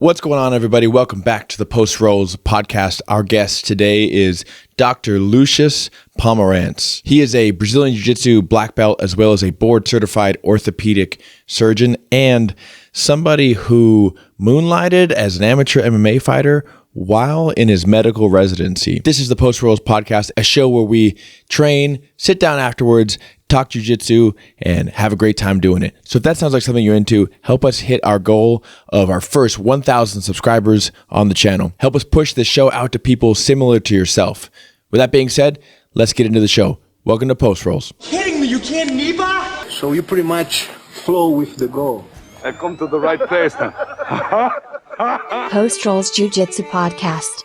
What's going on, everybody? Welcome back to the Post Rolls podcast. Our guest today is Dr. Lucius Pomerantz. He is a Brazilian Jiu Jitsu black belt as well as a board-certified orthopedic surgeon and somebody who moonlighted as an amateur MMA fighter while in his medical residency. This is the Post Rolls podcast, a show where we train, sit down afterwards, talk jiu-jitsu, and have a great time doing it. So if that sounds like something you're into, help us hit our goal of our first 1,000 subscribers on the channel. Help us push this show out to people similar to yourself. With that being said, let's get into the show. Welcome to Post Rolls. Kidding me? You can't Niba? So you pretty much flow with the goal. I come to the right place now. Post Rolls Jiu Jitsu podcast.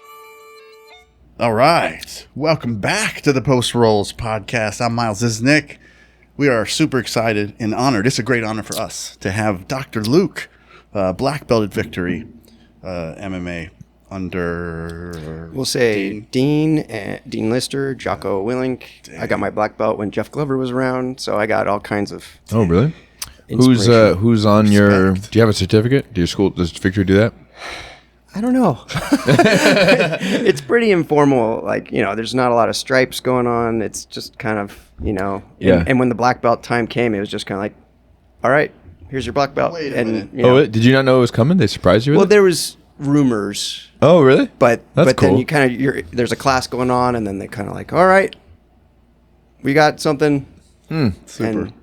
All right. Welcome back to the Post Rolls podcast. I'm Miles. This is Nick. We are super excited and honored. It's a great honor for us to have Dr. Luke, black belted victory, MMA under... We'll say Dean Lister, Jocko, Willink. I got my black belt when Jeff Glover was around, so I got all kinds of... Oh, really? Who's on your... Do you have a certificate? Does Victory do that? I don't know. It's pretty informal. Like, there's not a lot of stripes going on. It's just kind of, Yeah. And when the black belt time came, it was just kind of like, all right, here's your black belt. Wait a And minute. Did you not know it was coming? They surprised you with well, it? there was rumors, Oh, really? but That's then cool. you kind of there's a class going on, and then they kind of like, all right, we got something. Super. And,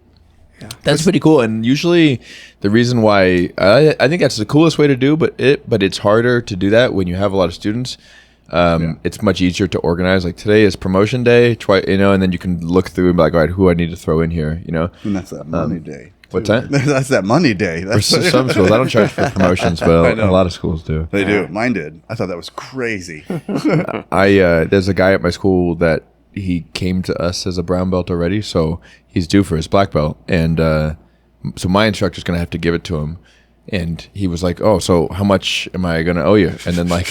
That's pretty cool. And usually the reason why I think that's the coolest way to do, but it's harder to do that when you have a lot of students. It's much easier to organize. Like today is promotion day, and then you can look through and be like, all right, who I need to throw in here, And that's that money day. What's that? That's that money day. For That's some schools, I don't charge for promotions, but a lot of schools do. They do. Mine did. I thought that was crazy. There's a guy at my school that he came to us as a brown belt already, so he's due for his black belt, and so my instructor's gonna have to give it to him, and he was like, "Oh, so how much am I gonna owe you?" And then like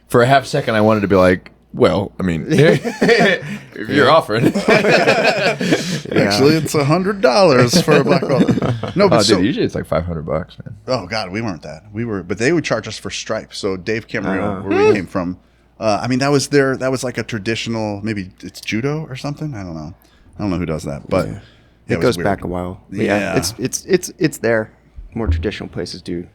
for a half second, I wanted to be like, "Well, I mean, if you're offering." Actually, it's $100 for a black belt. No, but Usually it's like $500, man. oh God, we weren't that. But they would charge us for stripes. So Dave Camarillo, where we came from, that was like a traditional, maybe it's judo or something. I don't know who does that, but it was goes weird. back a while. But Yeah. it's there. More traditional places do.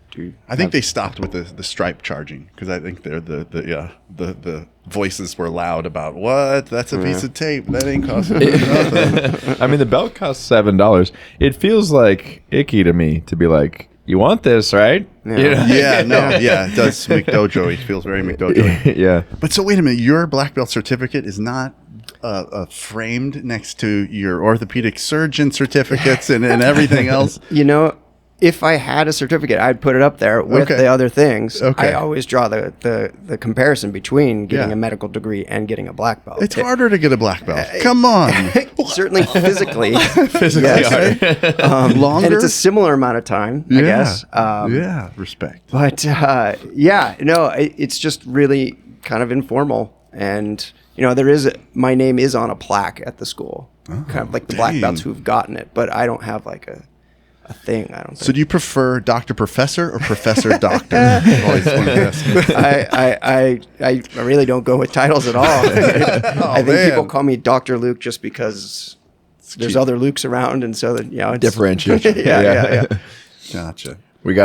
I think they stopped with the stripe charging because I think they're the voices were loud about what? That's a piece of tape that ain't costing nothing. I mean, the belt costs $7. It feels like icky to me to be like, "You want this, right?" Yeah. It does McDojo. It feels very McDojo. Yeah. But so wait a minute, your black belt certificate is not framed next to your orthopedic surgeon certificates and everything else. If I had a certificate, I'd put it up there with Okay. the other things. Okay. I always draw the comparison between getting Yeah. a medical degree and getting a black belt. It's harder to get a black belt. Come on. Certainly physically. Physically hard. Longer? And it's a similar amount of time, I guess. Respect. But it's just really kind of informal. And, my name is on a plaque at the school. Kind of like the black dang. belts who've gotten it. But I don't have like a thing, I don't think. So do you prefer Dr. Professor or Professor Doctor? I've always wanted to ask. I really don't go with titles at all. I think man. people call me Dr. Luke just because there's other Lukes around, and so that it's Differentiation. yeah. Gotcha. We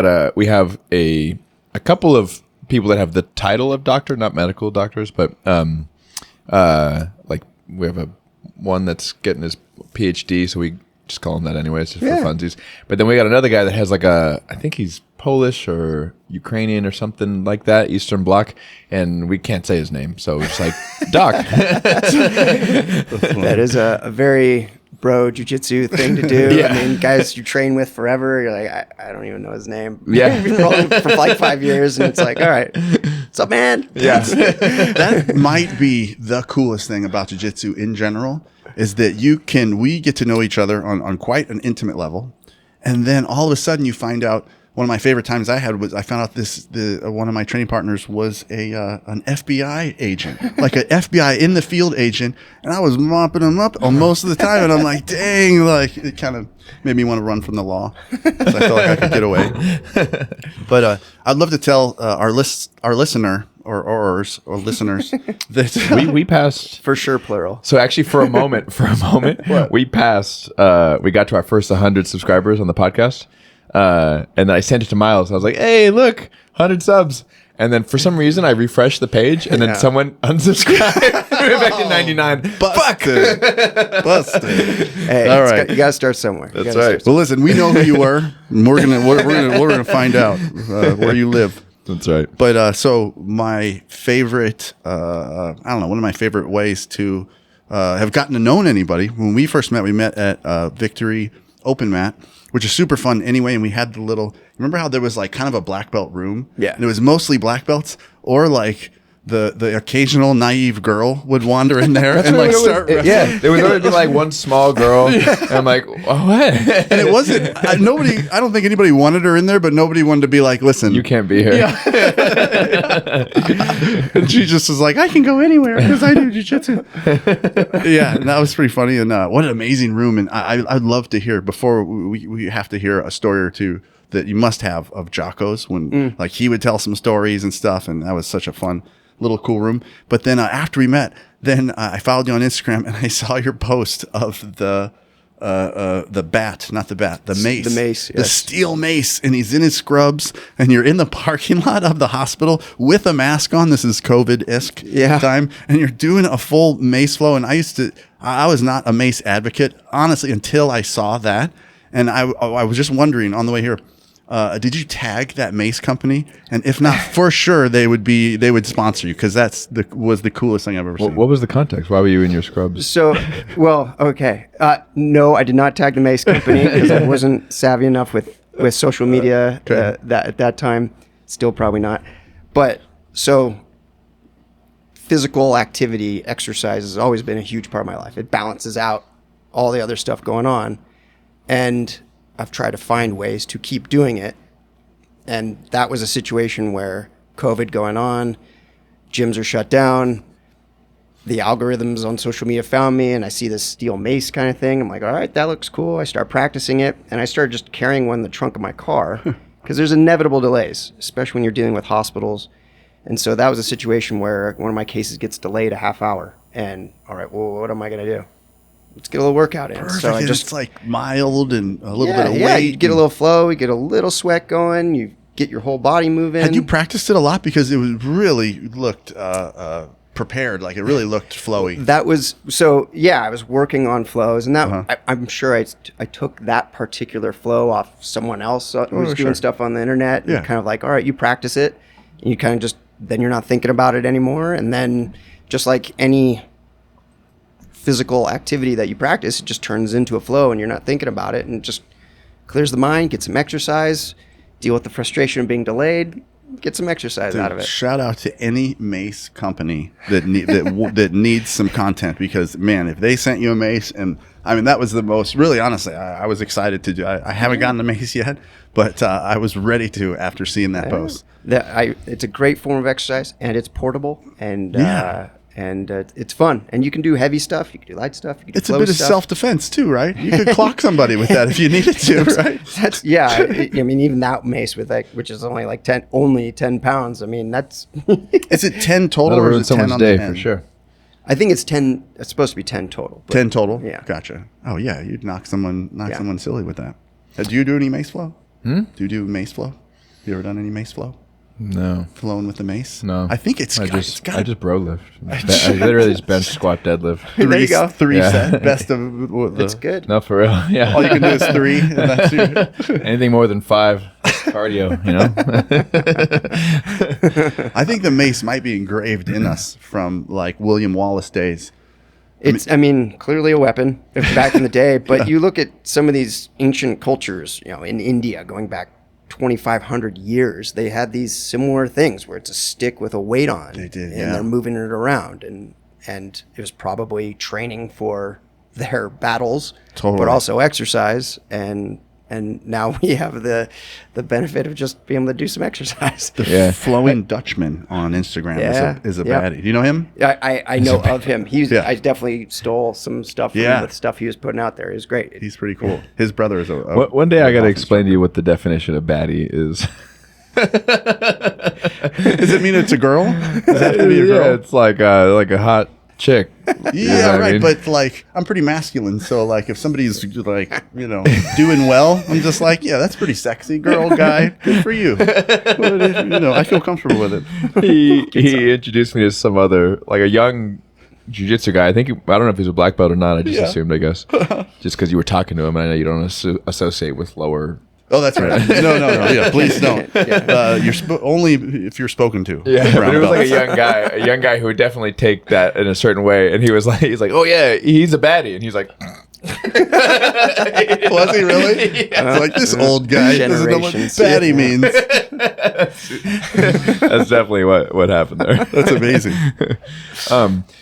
have a couple of people that have the title of doctor, not medical doctors, but like we have one that's getting his PhD, so we just call him that anyways, just for funsies. But then we got another guy that has like I think he's Polish or Ukrainian or something like that, Eastern Bloc, and we can't say his name, so it's like Doc. That is a very bro jiu-jitsu thing to do. Yeah. I mean, guys you train with forever, you're like, I don't even know his name. Yeah. You've been rolling for like 5 years, and it's like, all right, what's up, man? Yeah. That might be the coolest thing about jiu-jitsu in general is that we get to know each other on quite an intimate level. And then all of a sudden you find out one of my favorite times I had was I found out one of my training partners was an FBI agent, like an FBI in the field agent, and I was mopping him up most of the time, and I'm like, dang, like it kind of made me want to run from the law. So I felt like I could get away. But I'd love to tell our listener or listeners that We passed. For sure, plural. So actually, for a moment, we passed. We got to our first 100 subscribers on the podcast, and then I sent it to Miles. I was like, "Hey, look, 100 subs." And then for some reason, I refreshed the page, and then someone unsubscribed. We're back to 99. Busted. Hey, All right. you got to start somewhere. You That's gotta right. start Well, listen, we know who you were. And we're gonna find out where you live. That's right. But so my favorite, I don't know, one of my favorite ways to have gotten to know anybody. When we first met, we met at Victory Open Mat, which is super fun anyway. And we had the little, remember how there was like kind of a black belt room? Yeah. And it was mostly black belts, or like the occasional naive girl would wander in there and like start wrestling. Yeah, there would always be like one small girl, and I'm like, oh, what? And it wasn't, I don't think anybody wanted her in there, but nobody wanted to be like, listen. You can't be here. And she just was like, I can go anywhere because I do jiu-jitsu. Yeah, and that was pretty funny. And what an amazing room. And I'd love to hear, before we have to hear a story or two that you must have of Jocko's, when like he would tell some stories and stuff. And that was such a fun little cool room. But then after we met, then I followed you on Instagram, and I saw your post of the bat, not the bat, the mace. The mace, The yes. steel mace, and he's in his scrubs, and you're in the parking lot of the hospital with a mask on. This is COVID-esque time, and you're doing a full mace flow. And I was not a mace advocate, honestly, until I saw that. And I was just wondering on the way here, did you tag that mace company? And if not, for sure they would sponsor you, because was the coolest thing I've ever seen. What was the context? Why were you in your scrubs? So, well, okay. No, I did not tag the mace company because I wasn't savvy enough with social media that at that time. Still probably not. But so physical activity, exercise has always been a huge part of my life. It balances out all the other stuff going on. And I've tried to find ways to keep doing it. And that was a situation where COVID going on, gyms are shut down, the algorithms on social media found me, and I see this steel mace kind of thing. I'm like, all right, that looks cool. I start practicing it, and I started just carrying one in the trunk of my car because there's inevitable delays, especially when you're dealing with hospitals. And so that was a situation where one of my cases gets delayed a half hour. And all right, well, what am I going to do? Let's get a little workout in. Perfect. So I It's like mild and a little bit of weight. Yeah, you get a little flow, you get a little sweat going, you get your whole body moving. Had you practiced it a lot? Because it was really looked prepared. Like it really looked flowy. That was, so yeah, I was working on flows, and that I'm sure I took that particular flow off someone else who was doing stuff on the internet. And kind of like, all right, you practice it, and you kind of just, then you're not thinking about it anymore. And then just like any physical activity that you practice, it just turns into a flow, and you're not thinking about it, and it just clears the mind, get some exercise, deal with the frustration of being delayed, get some exercise out of it. Shout out to any mace company that that needs some content, because man, if they sent you a mace, and I mean that was the most, really honestly, I was excited to do. I haven't gotten a mace yet, but I was ready to after seeing that post. It's a great form of exercise, and it's portable, and it's fun, and you can do heavy stuff, you can do light stuff, you can do It's a bit of self-defense too, right? You could clock somebody with that if you needed to, right? I mean, even that mace with which is only like 10 pounds. I mean, that's is it 10 total? That'll or ruin is it 10 someone's on day the end? for sure. I think it's 10. It's supposed to be 10 total. 10 total. Yeah, Gotcha. Oh yeah, you'd knock someone silly with that. Do you do any mace flow? Do you do mace flow? You ever done any mace flow? No. Flowing with the mace? No. I think it's I got just bro lift. I literally just bench, squat, deadlift. There you go. Three Yeah. set. Best of That's good. No, for real. Yeah. All you can do is 3, and that's your, Anything more than 5, cardio, you know? I think the mace might be engraved in us from like William Wallace days. It's, I mean, clearly a weapon back in the day, but you look at some of these ancient cultures, you know, in India going back 2,500 years, they had these similar things where it's a stick with a weight on. They did, and they're moving it around, and it was probably training for their battles, Totally. but also exercise. And and now we have the benefit of just being able to do some exercise. The Flowing Dutchman on Instagram is a baddie. Do you know him? I know of him. I definitely stole some stuff from Yeah. the stuff he was putting out there. It was great. He's pretty cool. His brother is One day I got to explain to you what the definition of baddie is. Does it mean it's a girl? Does it have to be a girl? Yeah, it's like a hot chick. You know what I right. mean? But like, I'm pretty masculine, so like, if somebody's like, doing well, I'm just like, yeah, that's pretty sexy, girl, guy. Good for you. I feel comfortable with it. He introduced me to some other, like a young jiu-jitsu guy. I don't know if he's a black belt or not. I just assumed, I guess, just because you were talking to him, and I know you don't associate with lower. Oh, that's right. No. Yeah, please don't. You're only if you're spoken to. Yeah, but it was like a young guy who would definitely take that in a certain way, and he's like, oh yeah, he's a baddie, and he's like, was he really? It's like, this old guy doesn't know what baddie means. That's definitely what happened there. That's amazing.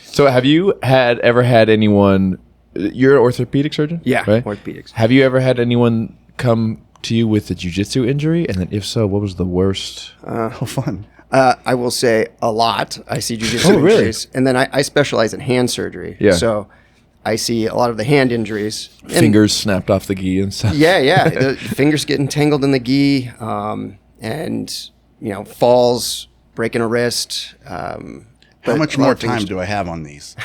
So have you ever had anyone? You're an orthopedic surgeon, Yeah, right? orthopedics. Have you ever had anyone come to you with a jiu-jitsu injury, and then if so, what was the worst? Fun. I will say a lot. I see jiu-jitsu really? injuries, and then I specialize in hand surgery. Yeah. So I see a lot of the hand injuries. And Fingers snapped off the gi and stuff. Yeah. The fingers getting tangled in the gi, and falls, breaking a wrist. How much more time do I have on these?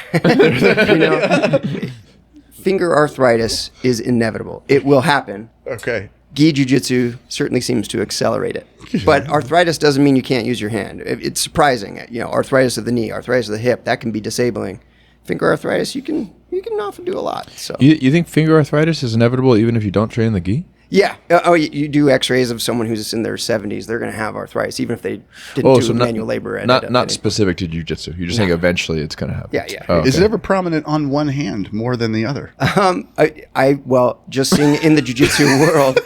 Finger arthritis is inevitable. It will happen. Okay. Gi jiu-jitsu certainly seems to accelerate it. But arthritis doesn't mean you can't use your hand. It's surprising. Arthritis of the knee, arthritis of the hip, that can be disabling. Finger arthritis, you can often do a lot. So You think finger arthritis is inevitable even if you don't train the gi? yeah. You do x-rays of someone who's in their 70s, they're going to have arthritis, even if they didn't do manual labor. Not specific to jiu-jitsu. You're just saying eventually it's going to happen. Yeah. Oh, okay. Is it ever prominent on one hand more than the other? Just seeing in the jiu-jitsu world,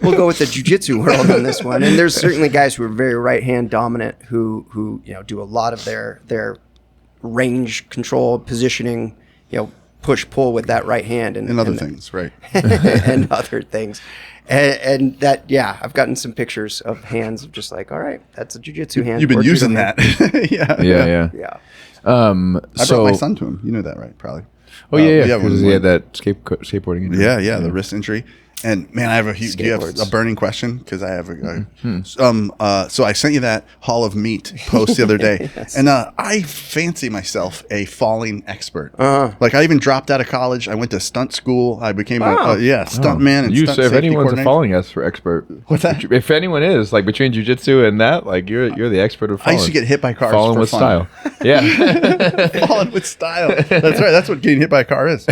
we'll go with the jiu-jitsu world on this one. And there's certainly guys who are very right-hand dominant who do a lot of their range control, positioning, push pull with that right hand And other things, right? and other things. And that, I've gotten some pictures of hands of just like, all right, that's a jiu-jitsu hand. You've been or judo using hand. that. Yeah. Yeah. I brought my son to him. You know that, right? Probably. Oh yeah. Because he had that skateboarding injury. Yeah, the wrist injury. And man, I have do you have a burning question? Because I have so I sent you that Hall of Meat post the other day, yes. And I fancy myself a falling expert. Like I even dropped out of college. I went to stunt school. I became a stunt man and stunt if safety anyone's a coordinator. falling expert, What's that? If anyone is like between jiu-jitsu and that, like you're the expert of falling. I used to get hit by cars. Falling for with fun. style. Yeah. Falling with style. That's right. That's what getting hit by a car is.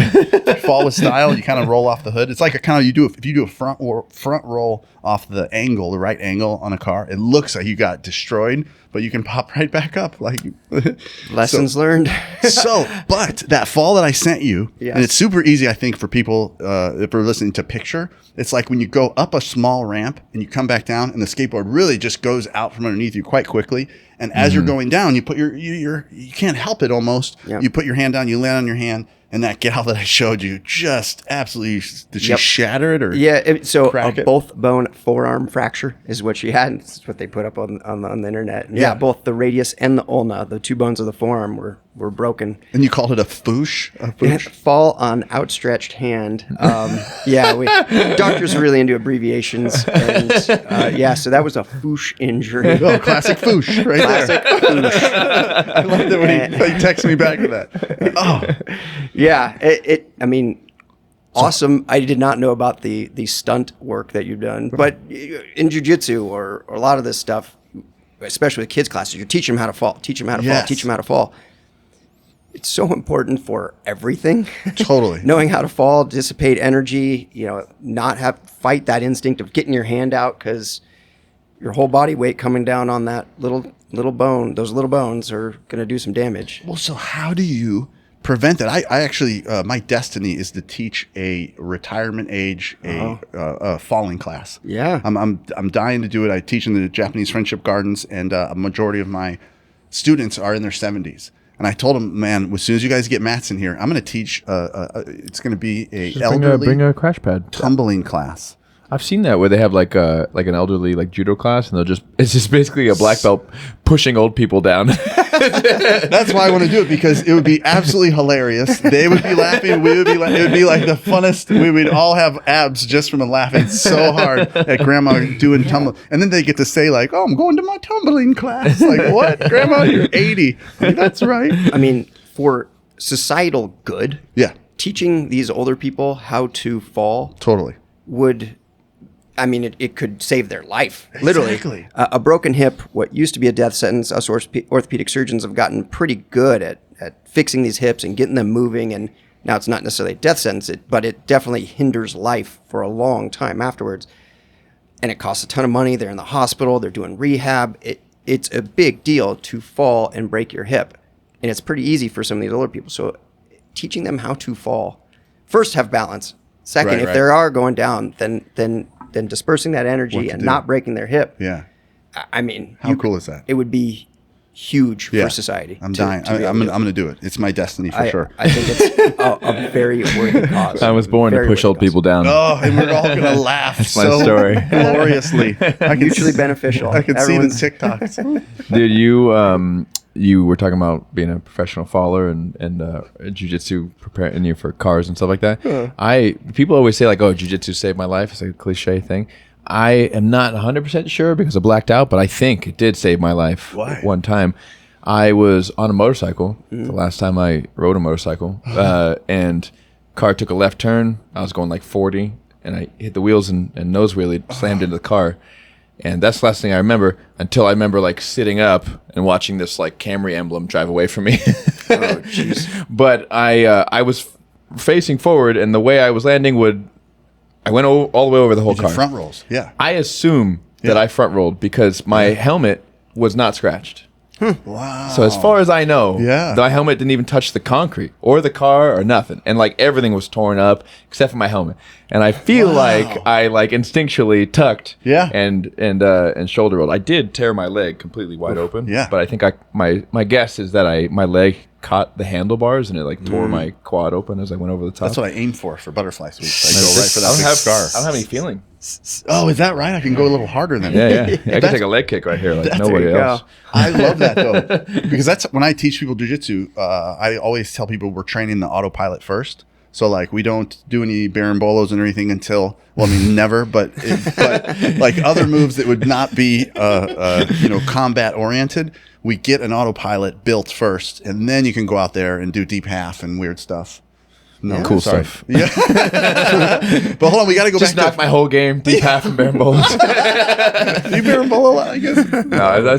Fall with style. You kind of roll off the hood. It's like if you do a front roll off the right angle on a car, it looks like you got destroyed, but you can pop right back up. Like Lessons learned. But that fall that I sent you, yes. And it's super easy, I think, for people if they're listening to picture. It's like when you go up a small ramp and you come back down, and the skateboard really just goes out from underneath you quite quickly. And as you're going down, you put you can't help it almost. Yep. You put your hand down, you land on your hand. And that gal that I showed you just absolutely, did she shatter it or crack it? Both bone forearm fracture is what she had. It's what they put up on the internet. And both the radius and the ulna, the two bones of the forearm were broken. And you called it a foosh? Fall on outstretched hand. Doctors are really into abbreviations. And so that was a foosh injury. Oh, classic foosh right Classic there. foosh. I loved it when he texted me back to that. Oh. Yeah, awesome. I did not know about the stunt work that you've done, but in jiu-jitsu or a lot of this stuff, especially with kids classes, you're teaching them how to fall, teach them how to fall. It's so important for everything. Totally. Knowing how to fall, dissipate energy, not fight that instinct of getting your hand out because your whole body weight coming down on that little bone, those little bones are going to do some damage. Well, so how do you prevent that? I actually, my destiny is to teach a retirement age, a falling class. Yeah. I'm dying to do it. I teach in the Japanese Friendship Gardens, and a majority of my students are in their 70s. And I told him, man, as soon as you guys get mats in here, I'm going to teach. It's going to be a Just elderly bring a crash pad. tumbling class. I've seen that where they have like an elderly like judo class, and it's just basically a black belt pushing old people down. That's why I want to do it, because it would be absolutely hilarious. They would be laughing. We would be it would be like the funnest. We would all have abs just from laughing so hard at grandma doing tumble. And then they get to say like, oh, I'm going to my tumbling class. Like, what? Grandma, you're 80. Like, that's right. I mean, for societal good, Yeah, teaching these older people how to fall totally. would, I mean, it could save their life, literally. Exactly. A broken hip, what used to be a death sentence, us orthopedic surgeons have gotten pretty good at fixing these hips and getting them moving. And now it's not necessarily a death sentence, but it definitely hinders life for a long time afterwards. And it costs a ton of money. They're in the hospital. They're doing rehab. It's a big deal to fall and break your hip. And it's pretty easy for some of these older people. So teaching them how to fall, first, have balance. Second, if they are going down, then dispersing that energy and not breaking their hip. Yeah. I mean, How cool is that? It would be huge for society. I'm dying. I'm going to do it. It's my destiny for sure. I think it's a very worthy cause. I was born to push old people down. Oh, and we're all going to laugh my so story. gloriously. I can Mutually beneficial. I can see the TikToks. Dude, you were talking about being a professional faller and jiu-jitsu preparing you for cars and stuff like that. People always say like, oh, jiu-jitsu saved my life. It's like a cliche thing. I am not 100% sure because I blacked out, but I think it did save my life. Why? One time. I was on a motorcycle the last time I rode a motorcycle, and car took a left turn. I was going like 40, and I hit the wheels and nose wheelied, slammed into the car. And that's the last thing I remember until I remember like sitting up and watching this like Camry emblem drive away from me. Oh, jeez. But I was facing forward, and the way I was landing I went all the way over the whole car. Front rolls. Yeah. I assume that I front rolled because my helmet was not scratched. Wow. So as far as I know, Yeah. the helmet didn't even touch the concrete or the car or nothing. And like everything was torn up except for my helmet. And I feel like I like instinctually tucked and shoulder rolled. I did tear my leg completely wide open. Yeah. But I think my guess is that my leg caught the handlebars and it like tore my quad open as I went over the top. That's what I aim for butterfly sweeps. I go right for that big scar. I don't have any feeling. Oh, is that right? I can go a little harder than Yeah. I can take a leg kick right here like nobody there you else. go. I love that though, because that's when I teach people jiu-jitsu. I always tell people we're training the autopilot first. So like we don't do any barambolos and anything until never, but like other moves that would not be combat oriented, we get an autopilot built first, and then you can go out there and do deep half and weird stuff. No, Cool sorry. stuff. Yeah. But hold on, we got to go Just back knock my whole game deep half and barambolas. to you barambolo, I guess. No,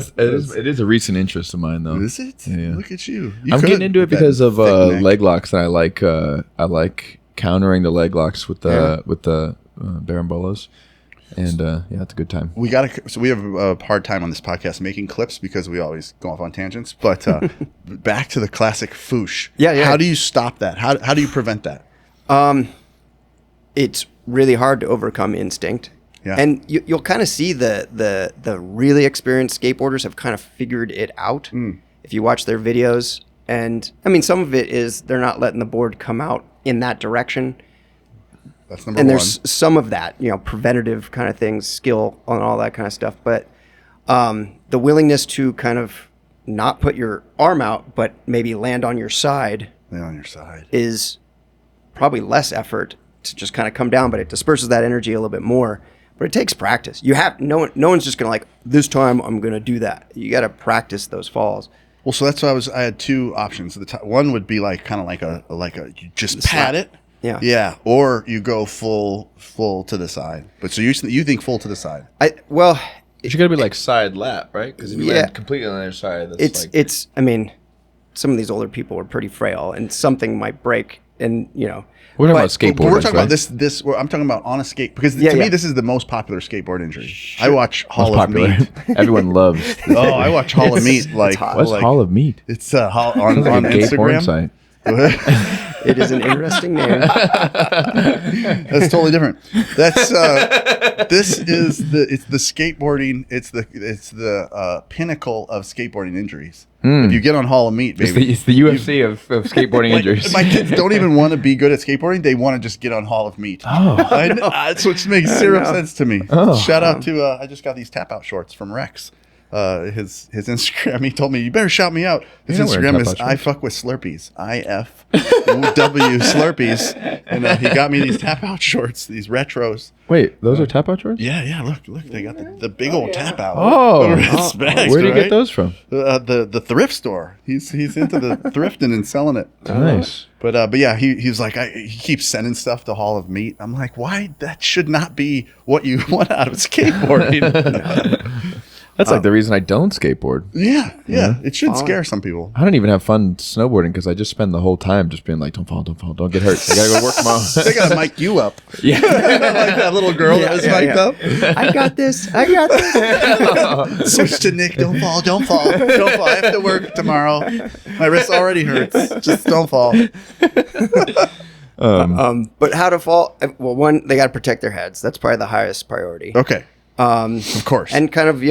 it is a recent interest of mine, though. Is it? Yeah. Look at you. I'm getting into it because of thick neck. leg locks, and I like countering the leg locks with the barambolas, and it's a good time. We have a hard time on this podcast making clips because we always go off on tangents. But back to the classic foosh. Yeah. How do you stop that? How do you prevent that? It's really hard to overcome instinct. Yeah. And you'll kind of see the really experienced skateboarders have kind of figured it out. If you watch their videos. And I mean, some of it is they're not letting the board come out in that direction. That's number And one. there's some of that, preventative kind of things, skill and all that kind of stuff. But the willingness to kind of not put your arm out, but maybe land on your side Lay on your side. is probably less effort to just kind of come down, but it disperses that energy a little bit more. But it takes practice. You have no one's just gonna like, this time I'm gonna do that. You got to practice those falls. Well, so that's why I had two options. One would be like kind of like a you just pat it. Yeah. Yeah. Or you go full to the side. But so you think full to the side. But you gotta be like side lap, right? Because if you Yeah. land completely on the other side, that's It's I mean, some of these older people are pretty frail and something might break and we're talking about skateboarding. But we're talking about this. I'm talking about on a skate because to me this is the most popular skateboard injury. I watch Hall of Meat. Everyone loves. I watch Hall of Meat. Like What's Hall of Meat? It's on Sounds like a gay porn Instagram. site. It is an interesting name. That's totally different. That's it's the skateboarding. It's the pinnacle of skateboarding injuries. If you get on Hall of Meat, baby, It's the UFC of skateboarding injuries. My kids don't even want to be good at skateboarding. They want to just get on Hall of Meat. That's what makes zero sense to me. Shout out to I just got these tap out shorts from Rex. His Instagram, he told me, you better shout me out. His Instagram is I fuck with Slurpees. IFW Slurpees. And he got me these tap out shorts, these retros. Wait, those are tap out shorts? Yeah, look, they got the big old tap out. Respect, where did you get those from? The thrift store. He's into the thrifting and selling it. Nice. But yeah, he was like, he keeps sending stuff to Hall of Meat. I'm like, why? That should not be what you want out of skateboarding. That's like the reason I don't skateboard. Yeah. It should scare some people. I don't even have fun snowboarding because I just spend the whole time just being like, don't fall, don't get hurt. I gotta go work tomorrow. They gotta mic you up. Yeah. Like that little girl that was mic'd up. I got this. Switch to Nick. Don't fall. I have to work tomorrow. My wrist already hurts. Just don't fall. But how to fall? Well, one, they got to protect their heads. That's probably the highest priority. Okay. Of course. And kind of,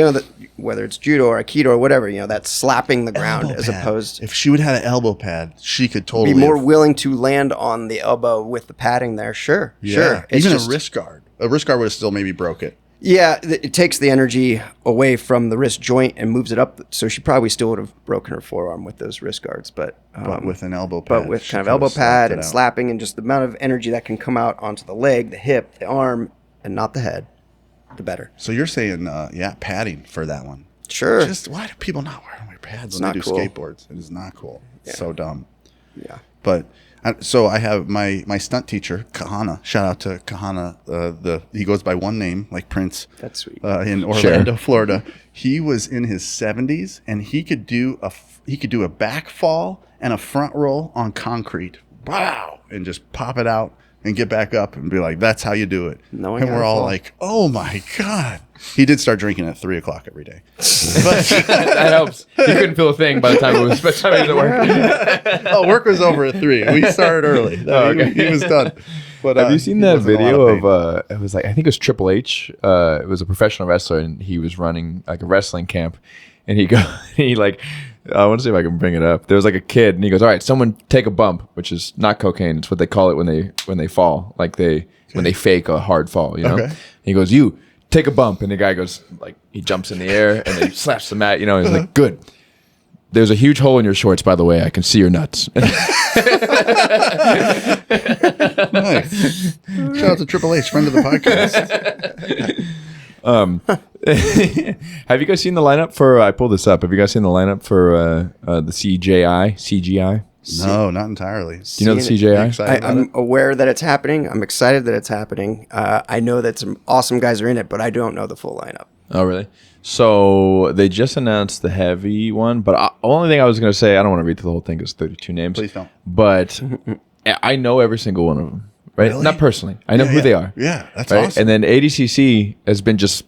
whether it's judo or aikido or whatever, that's slapping the ground as opposed. If she would have had an elbow pad, she could totally be more willing to land on the elbow with the padding there. Sure. Even a wrist guard. A wrist guard would have still maybe broke it. Yeah, it takes the energy away from the wrist joint and moves it up. So she probably still would have broken her forearm with those wrist guards, but with an elbow pad. But with kind of elbow pad and slapping and just the amount of energy that can come out onto the leg, the hip, the arm, and not the head, the better. So you're saying, padding for that one. Sure. Just why do people not wear pads It's when they not do cool. skateboards? It is not cool. It's so dumb. Yeah. But so I have my stunt teacher, Kahana. Shout out to Kahana. He goes by one name, like Prince. That's sweet. In Orlando, Florida. He was in his 70s, and he could do a back fall and a front roll on concrete. Wow! And just pop it out and get back up and be like, "That's how you do it." Knowing and how we're to all fall. like, "Oh my god!" He did start drinking at 3:00 every day. But That helps. You couldn't feel a thing by the time it was at work. work was over at 3. We started early. He was done. But have you seen that video of it was like, I think it was Triple H. It was a professional wrestler and he was running like a wrestling camp, and I want to see if I can bring it up. There was like a kid and he goes, all right, someone take a bump, which is not cocaine. It's what they call it when they fall, like when they fake a hard fall, Okay. He goes, you take a bump, and the guy goes like, he jumps in the air and then he slaps the mat, he's like, good. There's a huge hole in your shorts, by the way. I can see your nuts. Nice. Shout out to Triple H, friend of the podcast. Have you guys seen the lineup for? I pulled this up. Have you guys seen the lineup for the CGI? No, not entirely. Do you know the CGI? Excited about I'm it? aware that it's happening. I'm excited that it's happening. I know that some awesome guys are in it, but I don't know the full lineup. Oh, really? So they just announced the heavy one, but only thing I was going to say, I don't want to read through the whole thing because 32 names. Please don't. But I know every single one of them, right? Really? Not personally. I know who they are. Yeah, that's right? awesome. And then ADCC has been just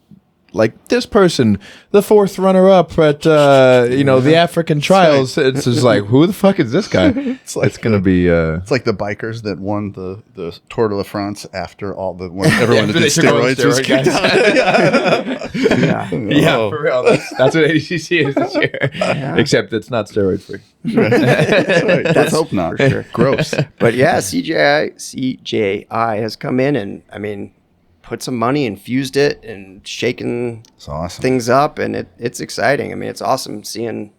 like this person, the 4th runner-up at the African trials. It's just like, who the fuck is this guy? It's gonna be. It's like the bikers that won the Tour de la France after when everyone that did they took all the steroids was steroid kicked guys. out. Yeah, for real. That's what ADCC is this year. Except it's not steroid free. Let's hope not. For sure. Gross. But yeah, CJI has come in and put some money, infused it, and shaken It's awesome. things up, and it's exciting. It's awesome seeing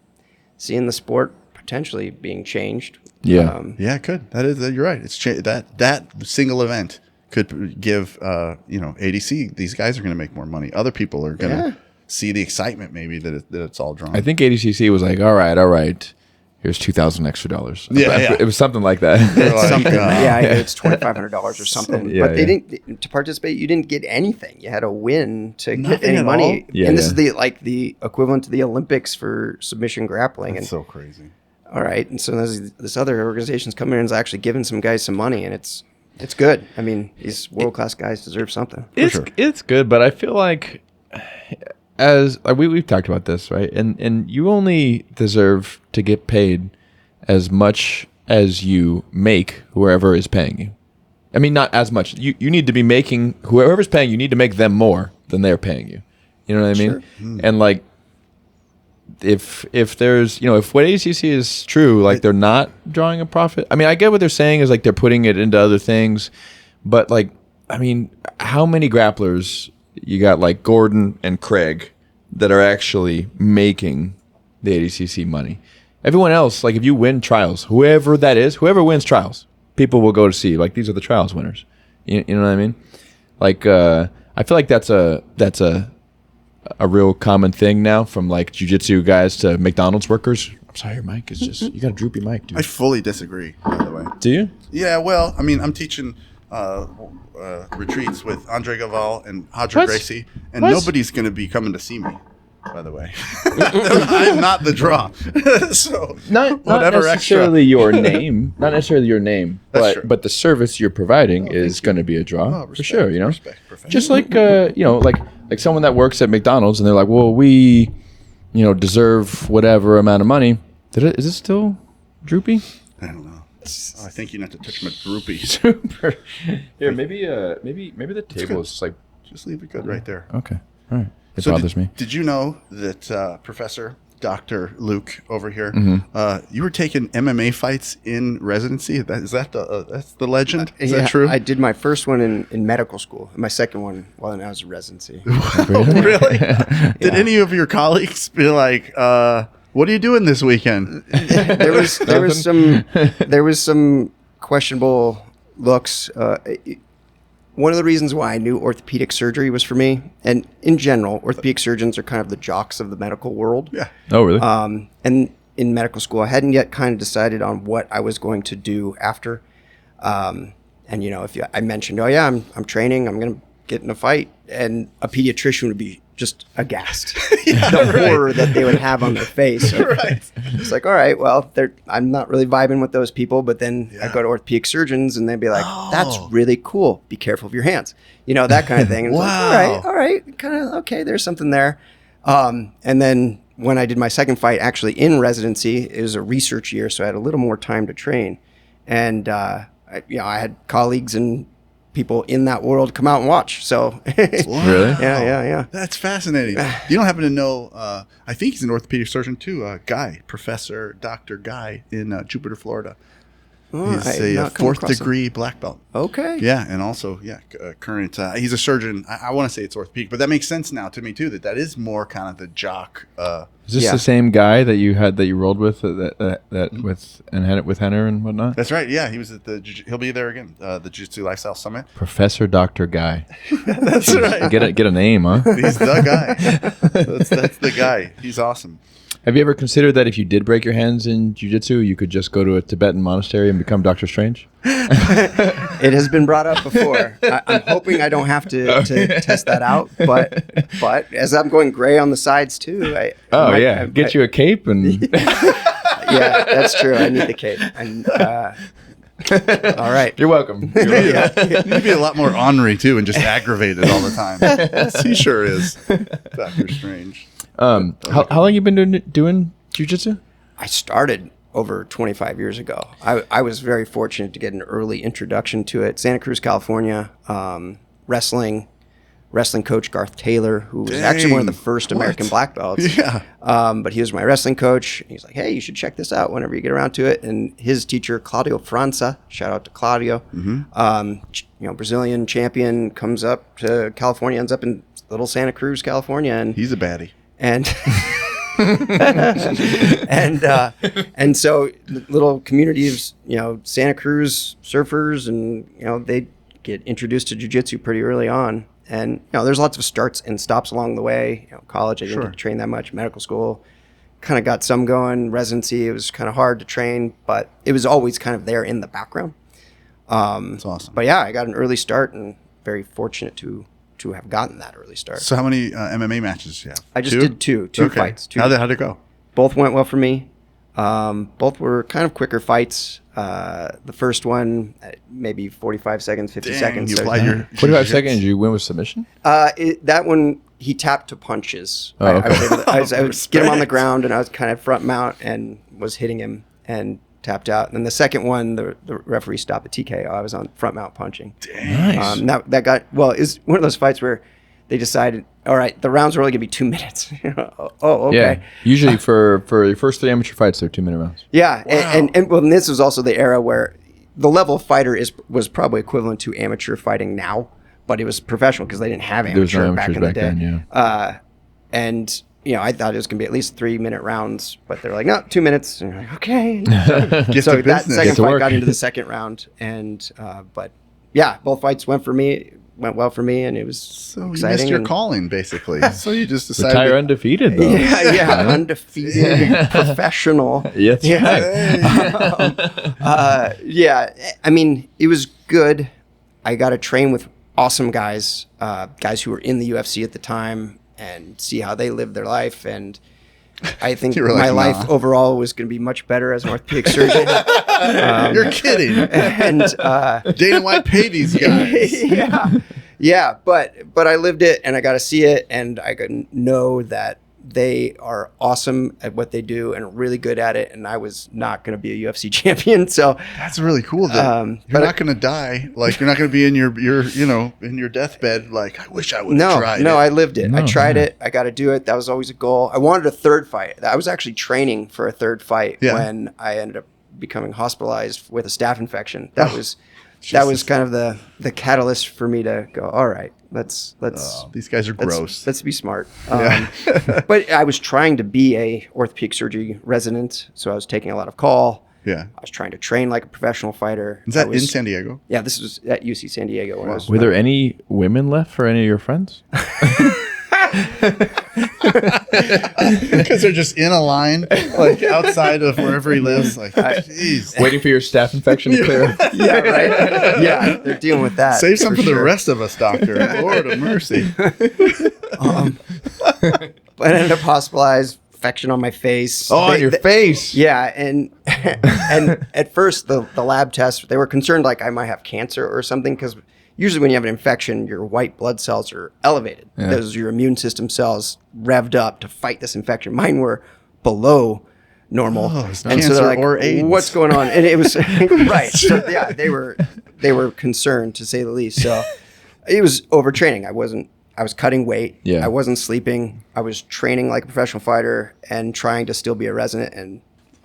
the sport potentially being changed. Yeah. Yeah, it could. You're right. It's that single event could give ADC. These guys are going to make more money. Other people are going to see the excitement, maybe that it's all drawn. I think ADCC was like, all right. Here's $2,000 extra. Yeah. It was something like that. Something, it's $2,500 or something. Yeah, but they didn't to participate. You didn't get anything. You had to win to get Nothing any at money. all? Yeah, and this yeah. is the equivalent to the Olympics for submission grappling. It's And so crazy. all right, and so this other organization's coming in and is actually giving some guys some money, and it's good. These world class guys deserve something. It's good, but I feel like we've talked about this, right? And you only deserve to get paid as much as you make whoever is paying you. I mean, not as much. You need to be making whoever's paying you need to make them more than they're paying you. You know what I mean? And like, if there's if what ACC is true, like they're not drawing a profit. I mean, I get what they're saying is like they're putting it into other things, but like, I mean, how many grapplers you got like Gordon and Craig that are actually making the ADCC money? Everyone else, like if you win trials, whoever that is, whoever wins trials, people will go to see like these are the trials winners. You know what I mean? Like I feel like that's a real common thing now from like jiu-jitsu guys to McDonald's workers. I'm sorry, your mic is just you got a droopy mic, dude. I fully disagree, by the way. Do you? Yeah, well, I mean, I'm teaching retreats with Andre Gaval and Hadra Gracie, and nobody's going to be coming to see me, by the way. I'm not the draw. So not necessarily your name, not necessarily your name, but the service you're providing is going to be a draw for sure. Respect, just like like someone that works at McDonald's and they're like, well, we deserve whatever amount of money. Is it still droopy? I don't know. I think you have to touch my droopy. Super. Here, maybe the table is just like. Just leave it good right there. Okay. All right. It bothers me. Did you know that Professor Dr. Luke over here, you were taking MMA fights in residency? That's the legend? Is that true? I did my first one in medical school. My second one while I was in residency. Really? Did any of your colleagues be like, what are you doing this weekend? There was some questionable looks. One of the reasons why I knew orthopedic surgery was for me, and in general, orthopedic surgeons are kind of the jocks of the medical world. Yeah. Oh, really? And in medical school, I hadn't yet kind of decided on what I was going to do after. And if I mentioned, I'm training, I'm going to get in a fight, and a pediatrician would be just aghast. Horror that they would have on their face. Right. It's like, all right, well, I'm not really vibing with those people, but then I go to orthopedic surgeons and they'd be like, that's really cool. Be careful of your hands. That kind of thing. And Wow. It's like, all right, kind of, okay, there's something there. And then when I did my second fight, actually in residency, it was a research year, so I had a little more time to train. And, I had colleagues and people in that world come out and watch. So Really? Yeah. That's fascinating. You don't happen to know, I think he's an orthopedic surgeon too, Professor Dr. Guy in Jupiter, Florida. He's a fourth degree black belt. Okay. Yeah, and also, current. He's a surgeon. I want to say it's orthopedic, but that makes sense now to me too. That is more kind of the jock. Is this the same guy that you rolled with with Henner and whatnot? That's right. Yeah, he was at he'll be there again. The Jiu-Jitsu Lifestyle Summit. Professor Dr. Guy. That's right. Get a name, huh? He's the guy. That's the guy. He's awesome. Have you ever considered that if you did break your hands in jiu-jitsu, you could just go to a Tibetan monastery and become Doctor Strange? It has been brought up before. I'm hoping I don't have to test that out, but as I'm going gray on the sides too, get you a cape and. Yeah, that's true. I need the cape. And all right, you're welcome. You need to be a lot more ornery too, and just aggravated all the time. Yes, he sure is, Doctor Strange. How long you been doing jiu-jitsu? I started over 25 years ago. I was very fortunate to get an early introduction to it. Santa Cruz, California, wrestling coach Garth Taylor, who was actually one of the first American black belts. Yeah. But he was my wrestling coach. He's like, hey, you should check this out whenever you get around to it. And his teacher, Claudio França, shout out to Claudio, Brazilian champion, comes up to California, ends up in little Santa Cruz, California. And he's a baddie. And and so the little community of Santa Cruz surfers, and they get introduced to jiu-jitsu pretty early on. And there's lots of starts and stops along the way. College, I didn't get to train that much. Medical school, kind of got some going. Residency, it was kind of hard to train, but it was always kind of there in the background. That's awesome. But yeah, I got an early start, and very fortunate to have gotten that early start. So how many MMA matches do you have? I just did two fights. How'd it go? Both went well for me. Both were kind of quicker fights. The first one, maybe 45 seconds, 50 seconds. You applied your 45 seconds, you win with submission? That one, he tapped to punches. Oh, okay. I was get him on the ground, and I was kind of front mount and was hitting him. And tapped out. And then the second one, the referee stopped the TKO. I was on front mount punching. Nice. That got, well, it was one of those fights where they decided, all right, the rounds are only going to be 2 minutes. Oh, okay. Yeah. Usually for your first 3 amateur fights, they're 2-minute rounds. Yeah. And this was also the era where the level of fighter was probably equivalent to amateur fighting now, but it was professional because they didn't have There was no amateur back amateurs in the back day. then, yeah. And I thought it was going to be at least 3-minute rounds, but they're like, no, 2 minutes. And you're like, okay. Get So to that business. second Get to fight work. got into the second round, and but yeah, both fights went well for me, and it was So you exciting. missed your and- calling, basically. So you just decided. Retire undefeated, though. Yeah, undefeated professional. Yes. Yeah, I mean, it was good. I got to train with awesome guys, guys who were in the UFC at the time, and see how they lived their life. And I think You were like, my life nah. overall was going to be much better as an orthopedic surgeon. You're kidding. And Dana White paid these guys. yeah, but I lived it, and I got to see it, and I could know that they are awesome at what they do and really good at it. And I was not going to be a UFC champion, so That's really cool. That you're not going to die. Like you're not going to be in your in your deathbed. Like I wish I would have tried. no, it. I lived it. I tried it. I got to do it. That was always a goal. I wanted a third fight. I was actually training for a third fight when I ended up becoming hospitalized with a staph infection. That was kind of the catalyst for me to go, all right, let's These guys are gross. let's be smart. But I was trying to be a orthopedic surgery resident, so I was taking a lot of call. Yeah. I was trying to train like a professional fighter. Is that I was- in San Diego? Yeah, this was at UC San Diego. When I was Were there any women left for any of your friends? Because they're just in a line, like outside of wherever he lives. Like, jeez. Waiting for your staph infection to clear up? yeah, right. Yeah, they're dealing with that. Save some for the sure. rest of us, doctor. Lord of mercy. But I ended up hospitalized, infection on my face. Oh, on your face. Yeah, and at first the lab tests, they were concerned like I might have cancer or something, because usually when you have an infection, your white blood cells are elevated. Yeah. Those are your immune system cells revved up to fight this infection. Mine were below normal. Oh, it's and so cancer they're like, or AIDS. what's going on? And it was right. So yeah, they were concerned, to say the least. So it was overtraining. I was cutting weight. Yeah. I wasn't sleeping. I was training like a professional fighter and trying to still be a resident, and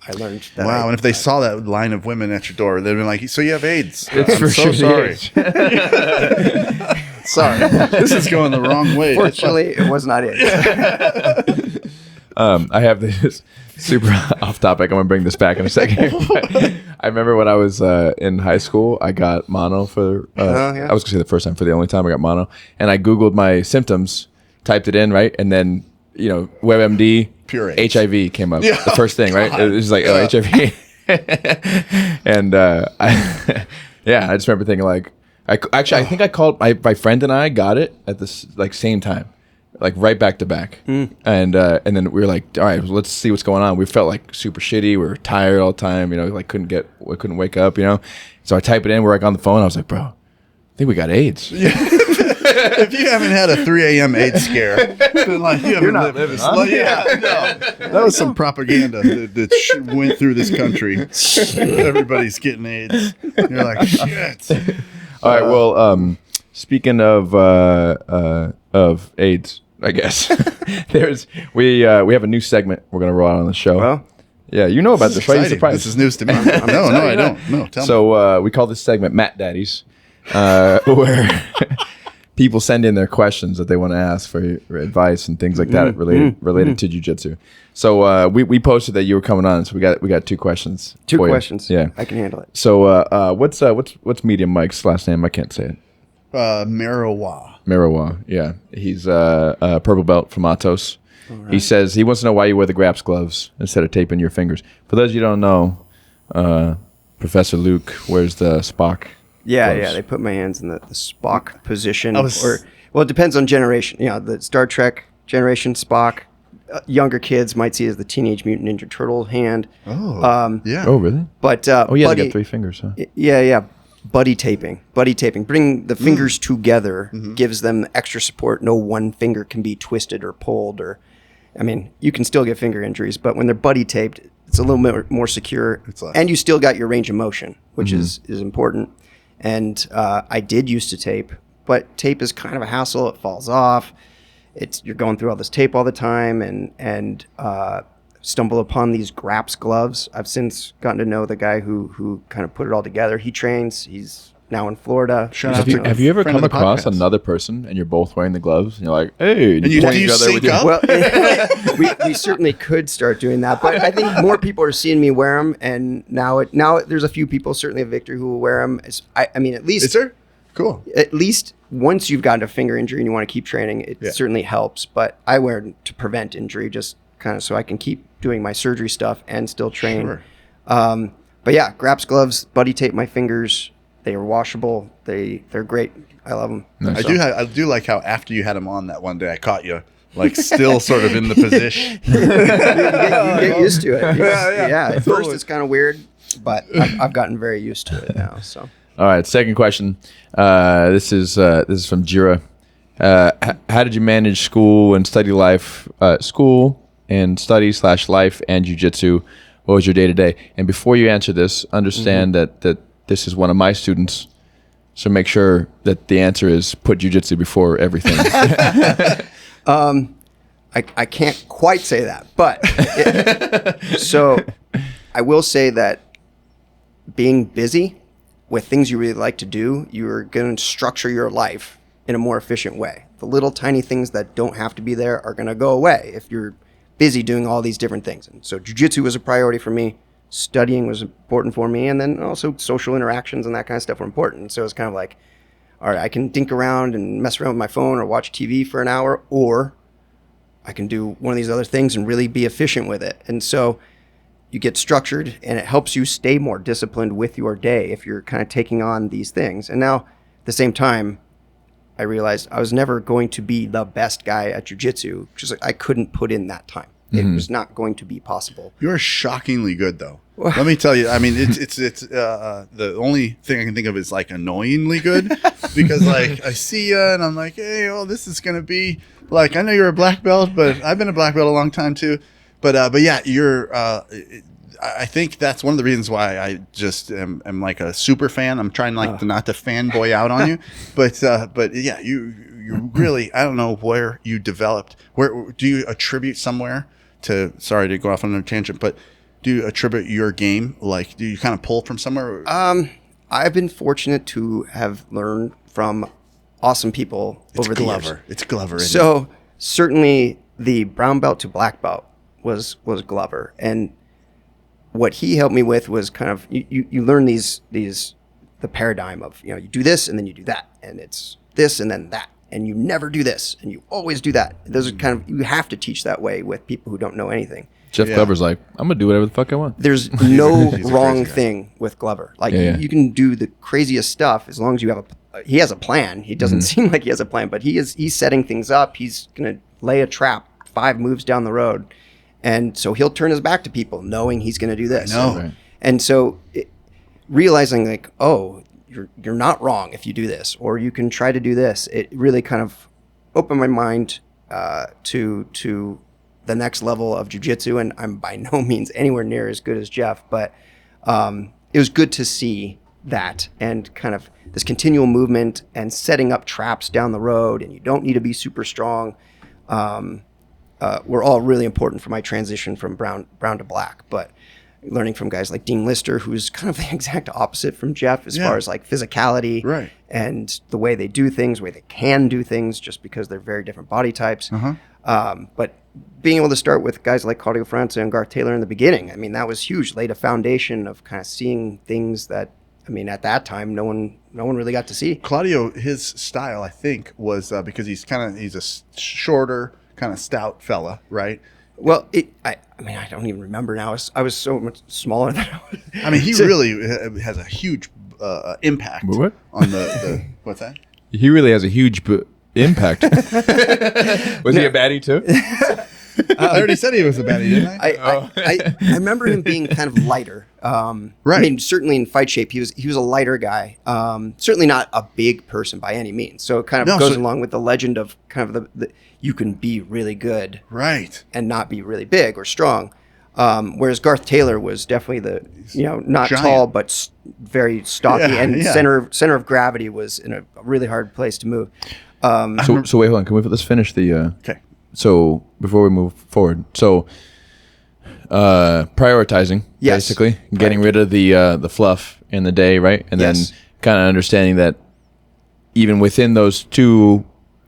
I learned that. Wow. And if they saw that line of women at your door, they'd been like, so you have AIDS. It's I'm for so sure. sorry. Sorry. This is going the wrong way. Fortunately, it was not it. I have this super off topic. I'm gonna bring this back in a second. I remember when I was in high school, I got mono for. yeah. I was gonna say the first time, for the only time I got mono, and I googled my symptoms, typed it in, right, and then WebMD, Pure AIDS. HIV came up. Yeah. The first thing, right? It was like HIV, and I just remember thinking like, I think I called my friend, and I got it at this like same time. Like right back to back, and then we were like, all right, let's see what's going on. We felt like super shitty. We were tired all the time, like we couldn't wake up, So I type it in. We're like on the phone. I was like, bro, I think we got AIDS. If you haven't had a 3 a.m. AIDS scare, then like you haven't lived this life. Yeah, no. That was some propaganda that went through this country. Everybody's getting AIDS. You're like, shit. All right. Well, speaking of AIDS, I guess we have a new segment we're gonna roll out on the show. Well, yeah, you know about this, right? You're Exciting. surprised. This is news to me. No, I don't. No, tell me. So we call this segment Matt Daddies, where people send in their questions that they want to ask for advice and things like that related to jiu-jitsu. So we posted that you were coming on, so we got 2 questions. two for you. questions. Yeah. I can handle it. So what's Medium Mike's last name? I can't say it. Marijuana. Yeah. He's a purple belt from Atos. Right. He says he wants to know why you wear the Graps gloves instead of taping your fingers. For those of you who don't know, Professor Luke wears the Spock. Yeah, gloves. they put my hands in the Spock position. I was- Well, it depends on generation. The Star Trek generation Spock. Younger kids might see it as the Teenage Mutant Ninja Turtle hand. Oh, yeah. Oh, really? But Oh, yeah, buddy, they got 3 fingers, huh? Yeah. Buddy taping. Bring the fingers together, gives them extra support. No one finger can be twisted or pulled, I mean, you can still get finger injuries, but when they're buddy taped, it's a little bit more secure, less. and you still got your range of motion, which is important. And I did used to tape, but tape is kind of a hassle. It falls off. You're going through all this tape all the time, and stumble upon these Graps gloves. I've since gotten to know the guy who kind of put it all together. He trains. He's now in Florida. Have you ever friend of come the across podcast. another person and you're both wearing the gloves and you're like, hey, And you point do you each other with sync your- up? Well, we certainly could start doing that, but I think more people are seeing me wear them, and now there's a few people, certainly at Victor, who will wear them. I mean, at least Is there? Cool. at least once you've gotten a finger injury and you want to keep training, it certainly helps. But I wear it to prevent injury, just kind of so I can keep doing my surgery stuff and still train. Sure. But yeah, Graps gloves, buddy tape my fingers. They are washable. They're great. I love them. Nice. I do like how after you had him on that one day, I caught you like still sort of in the position. You get used to it. Yeah. At first it's kind of weird, but I've gotten very used to it now. So All right, second question. This is from Jira. How did you manage school and study life? School and study / life and jiu-jitsu. What was your day to day? And before you answer this, understand that this is one of my students. So make sure that the answer is put jiu-jitsu before everything. I can't quite say that, but so I will say that being busy with things you really like to do, you're going to structure your life in a more efficient way. The little tiny things that don't have to be there are going to go away if you're busy doing all these different things. And so jiu-jitsu was a priority for me. Studying was important for me. And then also social interactions and that kind of stuff were important. So it's kind of like, all right, I can dink around and mess around with my phone or watch TV for an hour, or I can do one of these other things and really be efficient with it. And so you get structured, and it helps you stay more disciplined with your day if you're kind of taking on these things. And now at the same time, I realized I was never going to be the best guy at jiu-jitsu because I couldn't put in that time. It was not going to be possible. You're shockingly good, though. Let me tell you. I mean, it's the only thing I can think of is like annoyingly good, because like I see you and I'm like, hey, oh, this is gonna be like, I know you're a black belt, but I've been a black belt a long time too. But yeah, you're. I think that's one of the reasons why I just am like a super fan. I'm trying like not to fanboy out on you, but yeah, you really, I don't know where you developed. Where do you attribute somewhere to? Sorry to go off on a tangent, but do you attribute your game? Like, do you kind of pull from somewhere? I've been fortunate to have learned from awesome people over the years. It's Glover. Isn't So certainly the brown belt to black belt was Glover, and what he helped me with was kind of you learn these the paradigm of, you do this and then you do that, and it's this and then that, and you never do this and you always do that. Those are kind of, you have to teach that way with people who don't know anything. Jeff Glover's like, I'm going to do whatever the fuck I want. There's no He's a wrong crazy guy. thing with Glover. Like Yeah. you can do the craziest stuff as long as you have he has a plan. He doesn't seem like he has a plan, but he's setting things up. He's going to lay a trap 5 moves down the road. And so he'll turn his back to people knowing he's going to do this. I know. Right. And so realizing like, oh, you're not wrong if you do this, or you can try to do this. It really kind of opened my mind to the next level of jiu-jitsu. And I'm by no means anywhere near as good as Jeff, but it was good to see that, and kind of this continual movement and setting up traps down the road, and you don't need to be super strong. Were all really important for my transition from brown to black. But learning from guys like Dean Lister, who's kind of the exact opposite from Jeff as far as like physicality, Right. and the way they do things, the way they can do things, just because they're very different body types. But being able to start with guys like Claudio França and Garth Taylor in the beginning, I mean, that was huge. Laid a foundation of kind of seeing things that, I mean, at that time, no one really got to see. Claudio, his style, I think, was because he's a shorter, kind of stout fella, right? Well, I mean, I don't even remember now. I was so much smaller than I was. I mean, he really has a huge impact What? on the what's that? He really has a huge impact. Was he a baddie too? I already said he was a baddie, didn't I? I remember him being kind of lighter. Right. I mean, certainly in fight shape, he was a lighter guy. Certainly not a big person by any means. So it kind of goes along with the legend of kind of the you can be really good, right, and not be really big or strong. Whereas Garth Taylor was definitely not giant. tall but very stocky, Yeah, and yeah. center of gravity was in a really hard place to move. So wait, hold on. Let's finish the. Okay. So before we move forward, prioritizing, Yes. basically getting rid of the fluff in the day, right? And Yes. then kind of understanding that even within those 2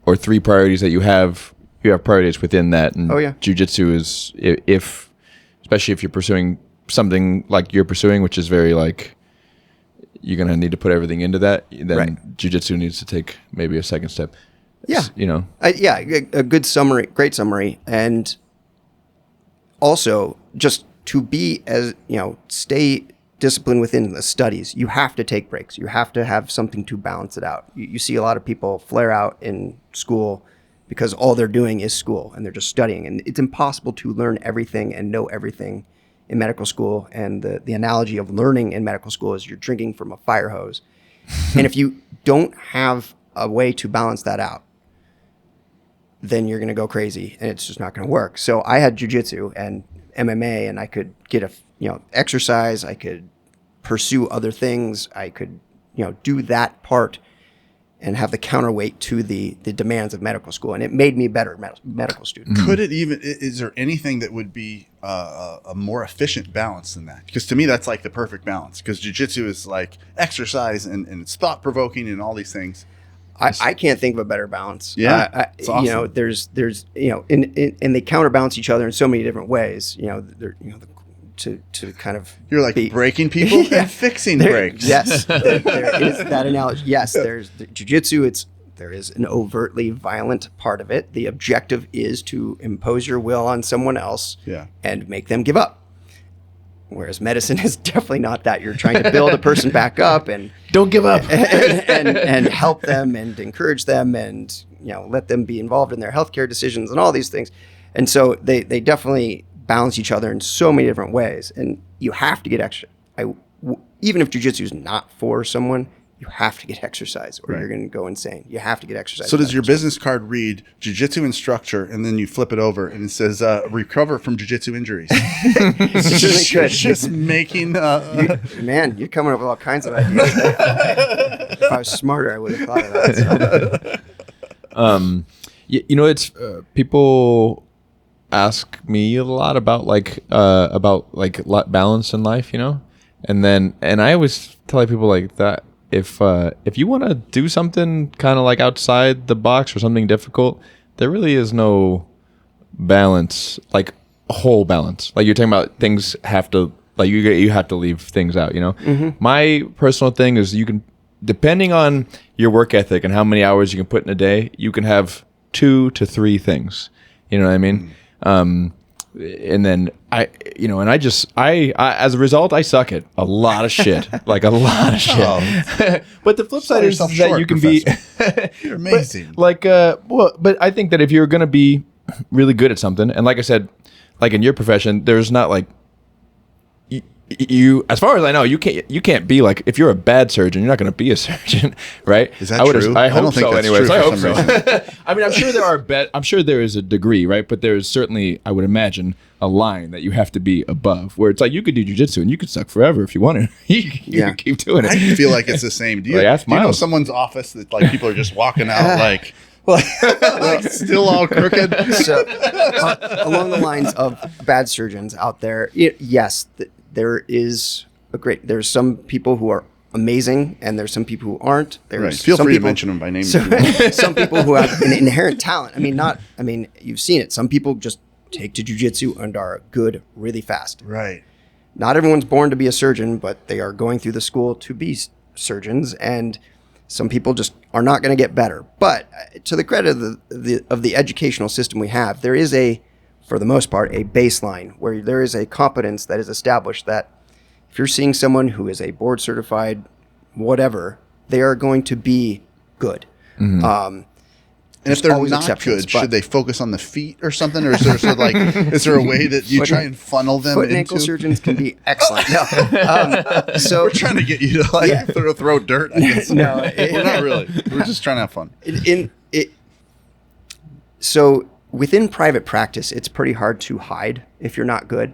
or 3 priorities that you have priorities within that. And jiu-jitsu is, especially if you're pursuing something like you're pursuing, which is very like, you're going to need to put everything into that, then jiu-jitsu needs to take maybe a second step. Yeah. A good summary, great summary. And also just to be stay disciplined within the studies, you have to take breaks. You have to have something to balance it out. You see a lot of people flare out in school because all they're doing is school and they're just studying. And it's impossible to learn everything and know everything in medical school. And the analogy of learning in medical school is you're drinking from a fire hose. And if you don't have a way to balance that out, then you're going to go crazy and it's just not going to work. So I had jiu-jitsu and MMA, and I could get exercise. I could pursue other things. I could, do that part and have the counterweight to the demands of medical school. And it made me a better medical student. Could it even, is there anything that would be a more efficient balance than that? Because to me, that's like the perfect balance, because jiu-jitsu is like exercise and it's thought-provoking and all these things. I can't think of a better balance. Yeah, it's awesome. There's and they counterbalance each other in so many different ways. To kind of you're like breaking people and fixing breaks. Yes, there is that analogy. Yes, there's the jiu-jitsu. There is an overtly violent part of it. The objective is to impose your will on someone else and make them give up. Whereas medicine is definitely not that. You're trying to build a person back up and don't give up and help them and encourage them and let them be involved in their healthcare decisions and all these things. And so they definitely balance each other in so many different ways. And you have to get extra. Even if jiu-jitsu is not for someone, you have to get exercise or you're going to go insane. You have to get exercise. So does your business card read jiu-jitsu instructor, and then you flip it over and it says recover from jiu-jitsu injuries? Just making man, you're coming up with all kinds of ideas. If I was smarter, I would have thought of that. So. It's people ask me a lot about balance in life, and I always tell people like that. If you want to do something kind of like outside the box or something difficult, there really is no balance, like a whole balance. Like you're talking about, things have to, like you have to leave things out, Mm-hmm. My personal thing is, you can, depending on your work ethic and how many hours you can put in a day, you can have 2 to 3 things. You know what I mean? And then as a result, I suck at a lot of shit, like a lot of shit. But the flip side is that you can be, you're amazing. But I think that if you're going to be really good at something, and like I said, like in your profession, there's not like, you, as far as I know, you can't be like, if you're a bad surgeon, you're not going to be a surgeon, right? Is that true? I hope don't think so. that's Anyways, true I for hope some so. reason. I mean, I'm sure there is a degree, right? But there's certainly, I would imagine, a line that you have to be above, where it's like you could do jiu-jitsu and you could suck forever if you wanted. you could keep doing it. I feel like it's the same. Do you, Like, do you know someone's office that like people are just walking out like still all crooked? So along the lines of bad surgeons out there, yes, there's some people who are amazing and there's some people who aren't. There's Feel some free people, to mention them by name. some people who have an inherent talent. I mean, you've seen it. Some people just take to jiu-jitsu and are good really fast. Right. Not everyone's born to be a surgeon, but they are going through the school to be surgeons, and some people just are not going to get better. But to the credit of the educational system we have, there is for the most part, a baseline where there is a competence that is established that if you're seeing someone who is a board certified whatever, they are going to be good. Mm-hmm. And if they're always not exceptions, good, but- should they focus on the feet or something? Or is there sort of like, is there a way that you try and funnel them Foot into? and ankle surgeons can be excellent. No. So We're trying to get you to like Yeah. throw dirt. I guess. No, We're not really. We're just trying to have fun. So within private practice, it's pretty hard to hide if you're not good.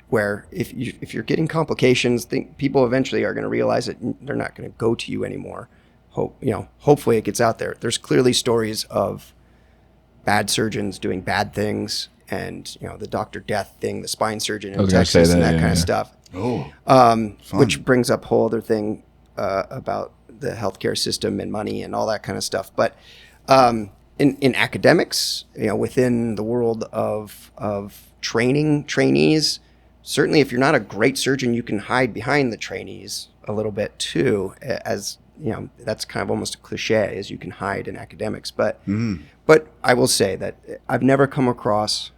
Where if you're getting complications, people eventually are going to realize that they're not going to go to you anymore. Hopefully it gets out there. There's clearly stories of bad surgeons doing bad things, and the Dr. Death thing, the spine surgeon in Texas, and that kind of stuff. Which brings up a whole other thing about the healthcare system and money and all that kind of stuff. But in academics, within the world of trainees, certainly if you're not a great surgeon, you can hide behind the trainees a little bit too, as that's kind of almost a cliche, as you can hide in academics. But I will say that I've never come across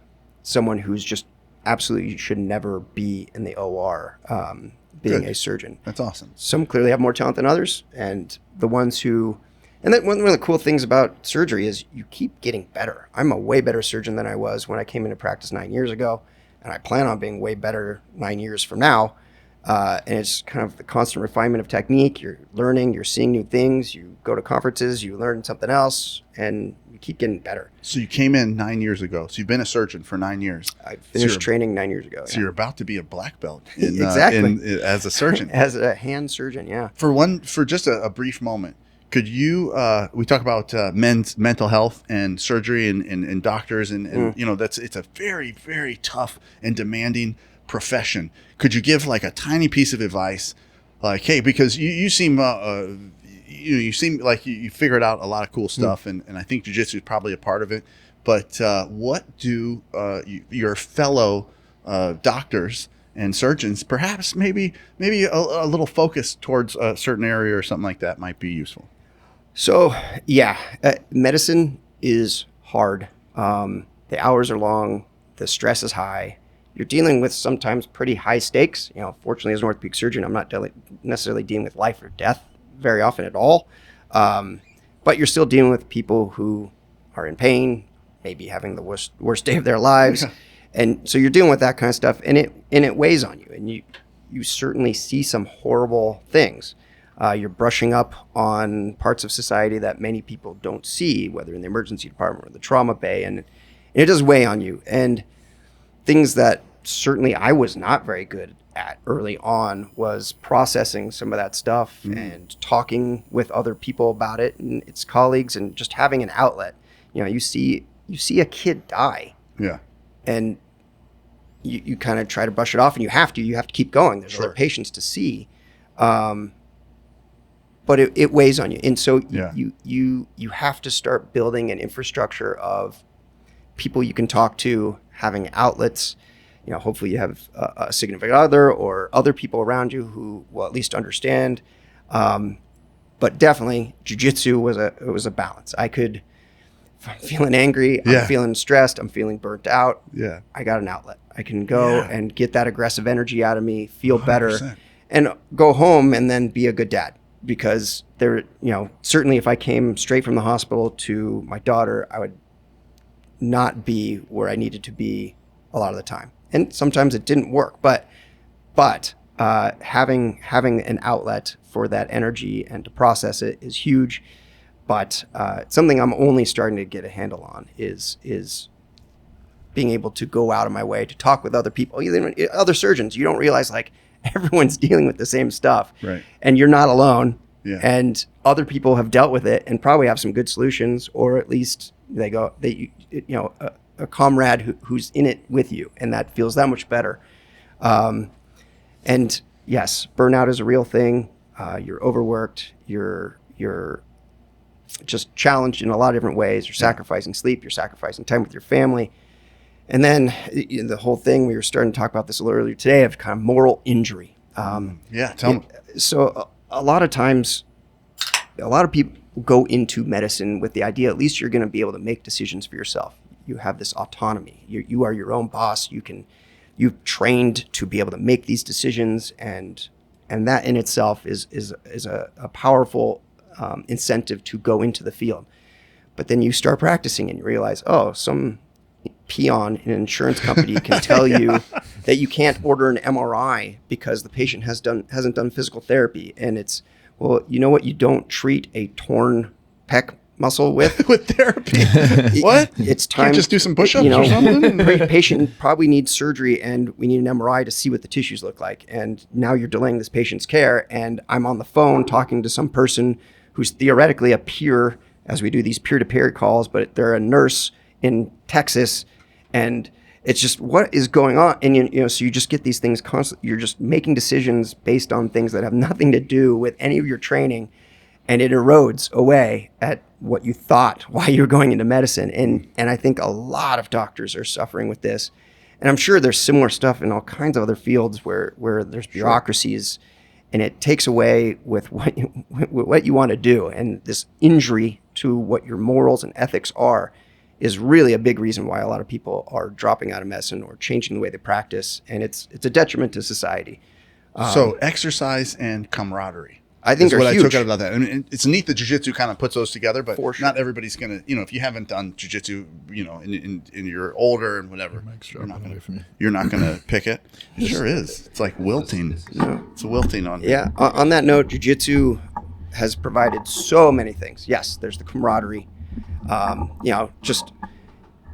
someone who's just absolutely should never be in the OR being a surgeon. That's awesome. Some clearly have more talent than others, and the ones who, and then one of the cool things about surgery is you keep getting better. I'm a way better surgeon than I was when I came into practice 9 years ago, and I plan on being way better 9 years from now. And it's kind of the constant refinement of technique. You're learning, you're seeing new things, you go to conferences, you learn something else, and you keep getting better. So you came in 9 years ago. So you've been a surgeon for 9 years. I finished training 9 years ago. So you're about to be a black belt in, exactly. as a surgeon. As a hand surgeon, yeah. For just a brief moment, could you, we talk about men's mental health and surgery and doctors and it's a very, very tough and demanding profession. Could you give like a tiny piece of advice, like, hey, because you seem you seem like you figured out a lot of cool stuff, and I think jiu-jitsu is probably a part of it. But what do your fellow doctors and surgeons, perhaps maybe a little focus towards a certain area or something like that might be useful? So yeah, medicine is hard. The hours are long. The stress is high. You're dealing with sometimes pretty high stakes. Fortunately, as an orthopedic surgeon, I'm not necessarily dealing with life or death very often at all. But you're still dealing with people who are in pain, maybe having the worst day of their lives. And so you're dealing with that kind of stuff, and it weighs on you. And you certainly see some horrible things. You're brushing up on parts of society that many people don't see, whether in the emergency department or the trauma bay, and it does weigh on you. And things that certainly I was not very good at early on was processing some of that stuff and talking with other people about it and its colleagues, and just having an outlet. You see a kid die, and you kind of try to brush it off, and you have to keep going. There's other patients to see, but it weighs on you, and so you have to start building an infrastructure of people you can talk to, having outlets. Hopefully you have a significant other or other people around you who will at least understand. But definitely jiu-jitsu was a balance. If I'm feeling angry, I'm feeling stressed, I'm feeling burnt out, I got an outlet. I can go and get that aggressive energy out of me, feel 100%. Better, and go home and then be a good dad. Because certainly if I came straight from the hospital to my daughter, I would not be where I needed to be a lot of the time. And sometimes it didn't work, but having an outlet for that energy and to process it is huge. But something I'm only starting to get a handle on is being able to go out of my way to talk with other people, even other surgeons. You don't realize like everyone's dealing with the same stuff, right? And you're not alone. And other people have dealt with it and probably have some good solutions, or at least a comrade who's in it with you, and that feels that much better. And yes, burnout is a real thing. You're overworked. You're just challenged in a lot of different ways. You're sacrificing sleep. You're sacrificing time with your family. And then the whole thing, we were starting to talk about this a little earlier today, of kind of moral injury. Tell me. So a lot of times, a lot of people go into medicine with the idea, at least you're going to be able to make decisions for yourself. You have this autonomy. You are your own boss. You've trained to be able to make these decisions, and that in itself is a powerful incentive to go into the field. But then you start practicing and you realize, oh, some peon in an insurance company can tell you that you can't order an MRI because the patient hasn't done physical therapy. And it's, well, you know what? You don't treat a torn pec muscle with therapy. What? It's time. Can't just do some push-ups or something? Patient probably needs surgery and we need an MRI to see what the tissues look like. And now you're delaying this patient's care. And I'm on the phone talking to some person who's theoretically a peer, as we do these peer-to-peer calls, but they're a nurse in Texas, and it's just what is going on. And you know, so you just get these things constantly. You're just making decisions based on things that have nothing to do with any of your training, and it erodes away at what you thought why you're going into medicine. And I think a lot of doctors are suffering with this, and I'm sure there's similar stuff in all kinds of other fields where there's bureaucracies. And it takes away with what you want to do. And this injury to what your morals and ethics are is really a big reason why a lot of people are dropping out of medicine or changing the way they practice. And it's a detriment to society. So exercise and camaraderie. I think is what huge. I took out about that. I mean, it's neat that jiu-jitsu kind of puts those together, but For sure. not everybody's going to, you know, if you haven't done jiu-jitsu, you know, and you're older and whatever, you're not going to pick it. It sure is. It's like wilting. It's wilting on. Yeah. On that note, jiu-jitsu has provided so many things. Yes, there's the camaraderie. You know, just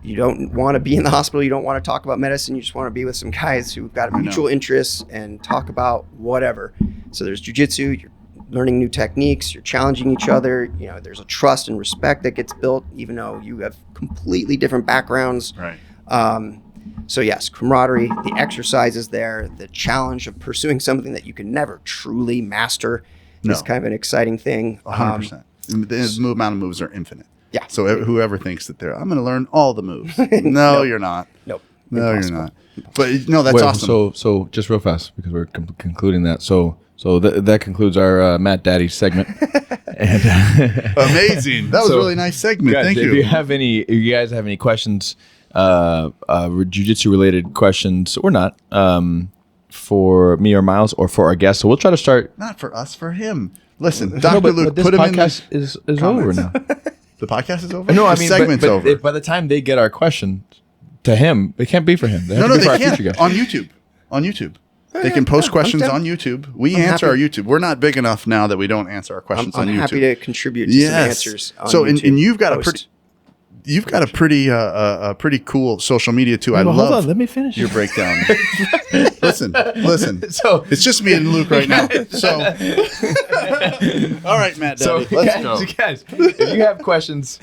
you don't want to be in the hospital. You don't want to talk about medicine. You just want to be with some guys who've got mutual interests and talk about whatever. So there's jiu-jitsu. You're learning new techniques. You're challenging each other. You know, there's a trust and respect that gets built, even though you have completely different backgrounds. Right. So yes, camaraderie, the exercise is there, the challenge of pursuing something that you can never truly master is kind of an exciting thing. 100%. The amount of moves are infinite. Yeah. So whoever thinks that I'm going to learn all the moves. No, you're not. Nope. No, Impossible. you're not. But no, that's Wait, awesome. So just real fast, because we're concluding that. So that concludes our Matt Daddy segment. And Amazing. That was a really nice segment. guys, Thank if you. if you guys have any questions, jiu-jitsu related questions or not, for me or Miles or for our guests, so we'll try to start. Not for us, for him. Listen, No, Dr. but Luke, this put him in podcast is over comments. now. The podcast is over? No, I The mean, segment's but over. by the time they get our question to him, it can't be for him. They have No, to be for they our can't. future guests. On YouTube. On YouTube. They can post questions on YouTube. We answer our YouTube. We're not big enough now that we don't answer our questions I'm on YouTube. happy to contribute to some answers on So YouTube and you've got post. a pretty cool social media too. I Well, love hold on, let me finish. your breakdown. listen. So It's just me and Luke right now. So all right, Matt So, Daddy, let's go. guys, if you have questions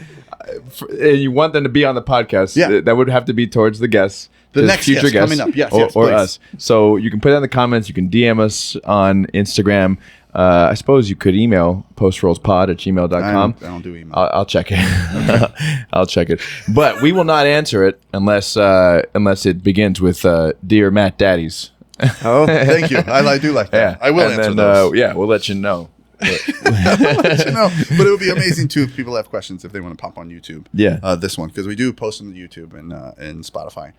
and you want them to be on the podcast, Yeah. that would have to be towards the guests. The to next guest coming up. Yes, or, yes, or please. us. So you can put it in the comments. You can DM us on Instagram. I suppose you could email postrollspod@gmail.com. I don't do email. I'll check it. I'll check it. But we will not answer it unless it begins with "Dear Matt Daddies." Oh, Thank you. I do like that. I will and answer then, those. yeah, we'll let you know. Let you know. But it would be amazing too if people have questions if they want to pop on YouTube. Yeah. This one because we do post them to YouTube and Spotify.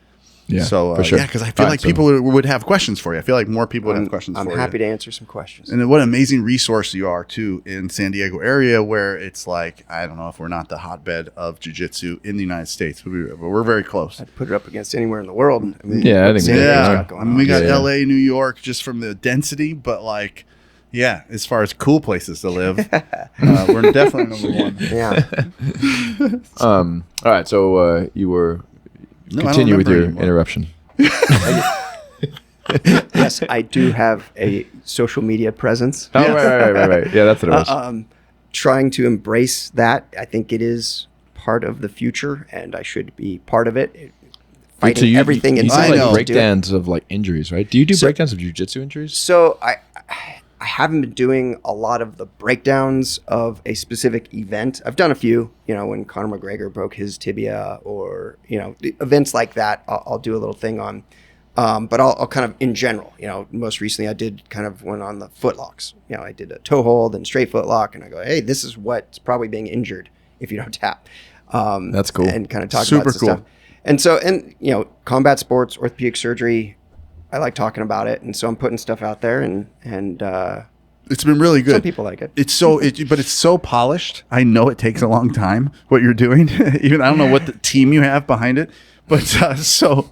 Yeah, So for sure. yeah, because I feel All like right, so- people would have questions for you. I feel like more people would have questions I'm for happy you. to answer some questions. And what an amazing resource you are too in San Diego area where it's like I don't know if we're not the hotbed of jiu-jitsu in the United States, but we're very close. I'd put it up against anywhere in the world. I mean, Yeah, I think San we Diego's are. got going I mean, we on. got Yeah. LA, New York, just from the density, but like, yeah, as far as cool places to live, we're definitely number one. Yeah. All right, so you were No, I don't continue with remember your anymore. interruption. Yes, I do have a social media presence. Oh, right. Yeah, that's what it was. Trying to embrace that. I think it is part of the future, and I should be part of it. Fighting So everything you inside do I me know. to like do it. breakdowns of like injuries, right? Do you do So- breakdowns of jiu-jitsu injuries? So I haven't been doing a lot of the breakdowns of a specific event. I've done a few, when Conor McGregor broke his tibia or, events like that, I'll do a little thing on. But I'll kind of in general, most recently I did kind of one on the foot locks. I did a toe hold and straight foot lock, and I go, hey, this is what's probably being injured if you don't tap. That's cool. And kind of talk Super about this cool. stuff. And so, combat sports, orthopedic surgery, I like talking about it. And so I'm putting stuff out there and It's been really good. Some people like it. But it's so polished. I know it takes a long time what you're doing. Even I don't know what the team you have behind it, but so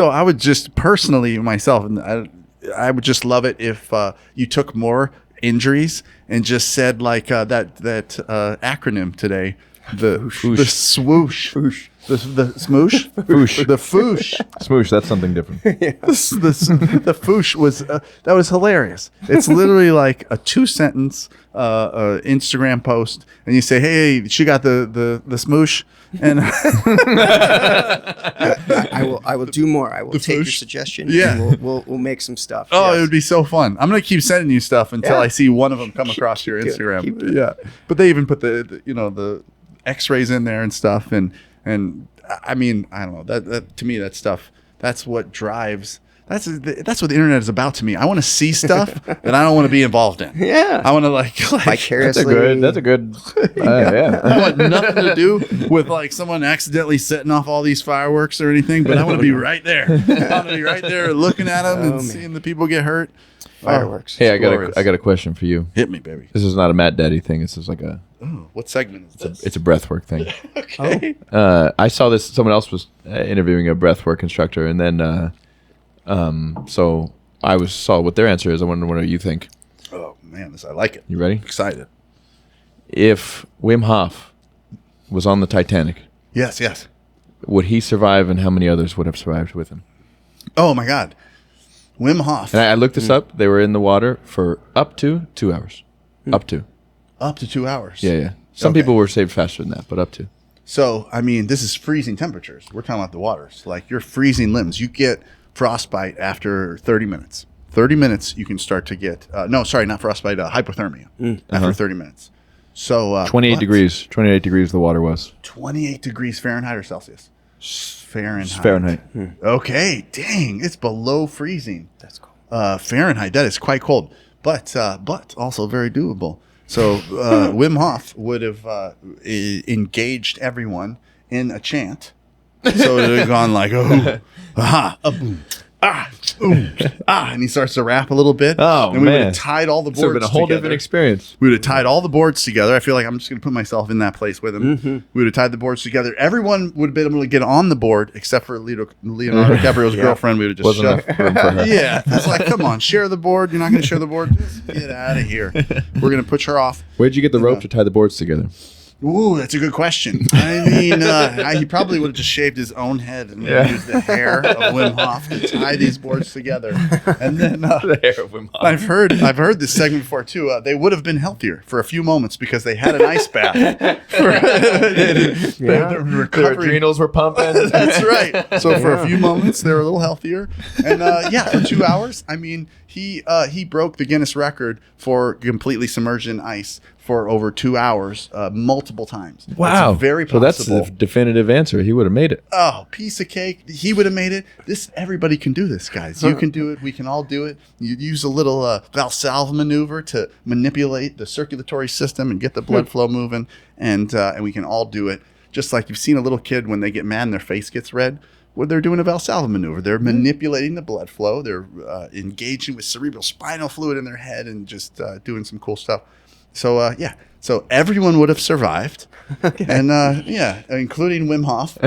I would just personally myself, and I would just love it if you took more injuries and just said like that acronym today, the swoosh. The smoosh? Foosh. The foosh. Smoosh, that's something different. The foosh was that was hilarious. It's literally like a 2-sentence Instagram post, and you say, "Hey, she got the smoosh," and I will do more. I will take your foosh? suggestion. Yeah. And we'll make some stuff. oh, Yes. it would be so fun. I'm gonna keep sending you stuff until Yeah. I see one of them come across your keep doing it. Instagram. Keep doing it. Yeah, but they even put the X-rays in there and stuff, and I mean, I don't know, that to me, that stuff, that's what drives. That's what the internet is about to me. I want to see stuff that I don't want to be involved in. Yeah. I want to like Vicariously. That's a good. Yeah. I want nothing to do with like someone accidentally setting off all these fireworks or anything, but I want to be right there. I want to be right there looking at them and seeing the people get hurt. Fireworks. Hey, Glorious. I got a question for you. Hit me, baby. This is not a Matt Daddy thing. This is like a What segment is this? it's a breathwork thing. Okay. I saw this. Someone else was interviewing a breathwork instructor, and then so I saw what their answer is. I wonder what you think. Oh man, I like it. You ready? Excited. If Wim Hof was on the Titanic, Yes, yes. would he survive, and how many others would have survived with him? Oh my God, Wim Hof. And I looked this up. They were in the water for up to 2 hours. Up to. Up to 2 hours. Yeah. Some Okay. people were saved faster than that, but up to. So I mean, this is freezing temperatures. We're talking about the waters. Like you're freezing limbs. You get frostbite after 30 minutes. 30 minutes, you can start to get. No, sorry, not frostbite. Hypothermia after 30 minutes. So 28 what? degrees. 28 degrees the water was. 28 degrees Fahrenheit or Celsius? Fahrenheit. Fahrenheit. Okay, dang, it's below freezing. That's cool. Fahrenheit. That is quite cold, but also very doable. So Wim Hof would have engaged everyone in a chant. So it would have gone like, oh, aha, boom, and he starts to rap a little bit. Oh, and we would man. have tied all the boards So it's been a whole together. different experience. We would have tied all the boards together. I feel like I'm just going to put myself in that place with him. We would have tied the boards together. Everyone would have been able to get on the board except for Leonardo DiCaprio's girlfriend. We would have just Wasn't shoved. enough room for her. Yeah, it's like, come on, share the board. You're not going to share the board. Just get out of here. We're going to push her off. Where'd you get the rope to tie the boards together? Ooh, that's a good question. I mean, he probably would have just shaved his own head and used the hair of Wim Hof to tie these boards together. And then The hair of Wim Hof. I've heard this segment before too. They would have been healthier for a few moments because they had an ice bath. Their Their adrenals were pumping. That's right. So for a few moments, they were a little healthier. And for 2 hours, I mean, he broke the Guinness record for completely submerged in ice for over 2 hours, multiple times. Wow. It's very So possible. that's the definitive answer. He would have made it. Oh, piece of cake. He would have made it. Everybody can do this, guys. You can do it. We can all do it. You use a little Valsalva maneuver to manipulate the circulatory system and get the blood flow moving, and we can all do it. Just like you've seen a little kid when they get mad and their face gets red. Well, they're doing a Valsalva maneuver. They're manipulating the blood flow. They're engaging with cerebral spinal fluid in their head and just doing some cool stuff. So so everyone would have survived, and including Wim Hof.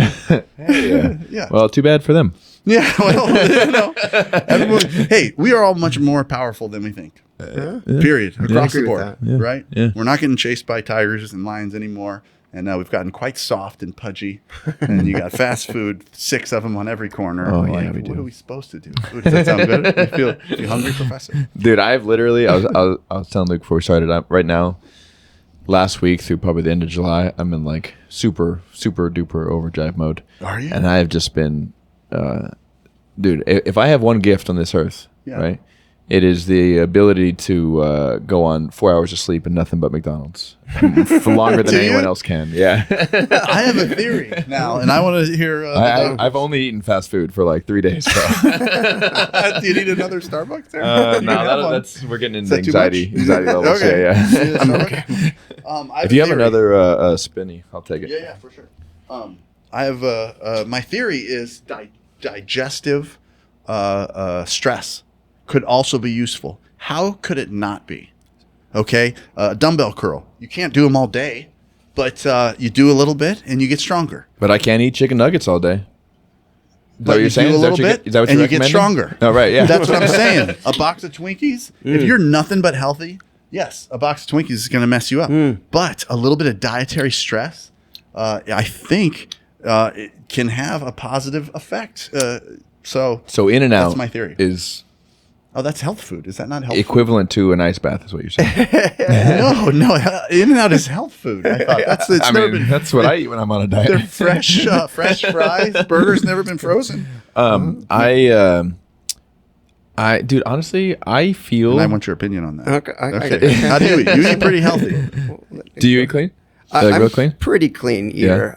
Yeah. Well, too bad for them. Yeah, well, everyone. Hey, we are all much more powerful than we think. Period. Across the agree with board, that. Yeah. right? Yeah. We're not getting chased by tigers and lions anymore, and we've gotten quite soft and pudgy. And you got fast food, 6 of them on every corner. Oh, Like, yeah, we what do. are we supposed to do? Ooh, does that sound good? You hungry, Professor? Dude, I've literally, I was telling Luke before we started, right now, last week through probably the end of July, I'm in like super, super duper overdrive mode. Are you? And I've just been, dude, if I have one gift on this earth, Yeah. right, it is the ability to go on 4 hours of sleep and nothing but McDonald's for longer than Do you? anyone else can. Yeah. I have a theory now, and I want to hear. I've only eaten fast food for like 3 days. So. Do you need another Starbucks there? You can have one. We're getting Is into that too much? anxiety levels. Okay. Yeah. I'm okay. If you have another spinny, I'll take it. Yeah, for sure. I have my theory is digestive stress could also be useful. How could it not be? Okay, dumbbell curl. You can't do them all day, but you do a little bit and you get stronger. But I can't eat chicken nuggets all day. Is that what But you're you saying? do a Is that little what you bit, is that what and you're you get recommending? stronger. Oh, right, yeah. That's what I'm saying. A box of Twinkies. If you're nothing but healthy, yes, a box of Twinkies is going to mess you up. But a little bit of dietary stress, I think, it can have a positive effect. So In-N-Out that's my theory. is Oh, that's health food. Is that not health equivalent to an ice bath, is what you're saying. food? No. In-N-Out is health food. I thought That's what I eat when I'm on a they're diet. fresh fries. Burgers never been frozen. Dude, honestly, I feel. And I want your opinion on that. Okay. How do you eat? You eat pretty healthy. Do you eat clean? I'm real clean? pretty clean eater.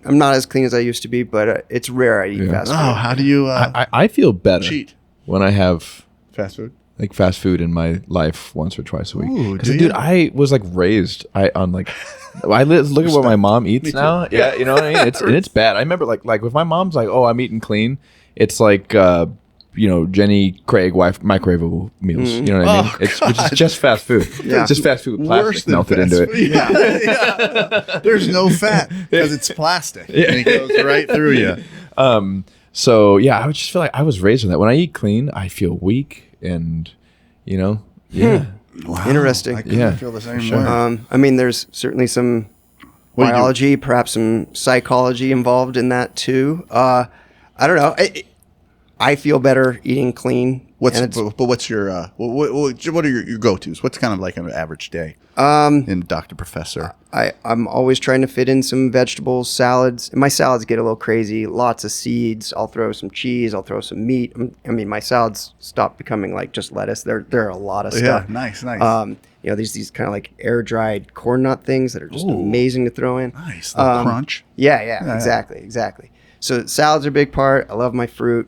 I'm not as clean as I used to be, but it's rare I eat fast food. Oh, how do you I feel better cheat? when I have Fast food? like fast food in my life once or twice a week. Ooh, 'Cause, do you? dude, I was like raised on like look at what my mom eats now. Yeah, you know what I mean? It's bad. I remember like if my mom's like, "Oh, I'm eating clean," it's like Jenny Craig wife microwavable meals. You know what I mean? Which is just fast food. Yeah. It's just fast food with Worse plastic than melted fast into it. food. Yeah. There's no fat because it's plastic. And it goes right through you. So yeah, I would just feel like I was raised with that. When I eat clean, I feel weak and yeah. Wow. Interesting. I kinda Yeah, feel the same sure. way. I mean, there's certainly some What do you do? biology, perhaps some psychology involved in that too. I don't know. I feel better eating clean. What's and it's- what's your what are your go-tos? What's kind of like an average day? In Dr. Professor. I'm always trying to fit in some vegetables, salads. And my salads get a little crazy. Lots of seeds. I'll throw some cheese. I'll throw some meat. I mean, my salads stop becoming like just lettuce. There are a lot of stuff. Yeah, nice. There's these kind of like air dried corn nut things that are just amazing to throw in. Nice. Little crunch. Yeah, exactly. So salads are a big part. I love my fruit,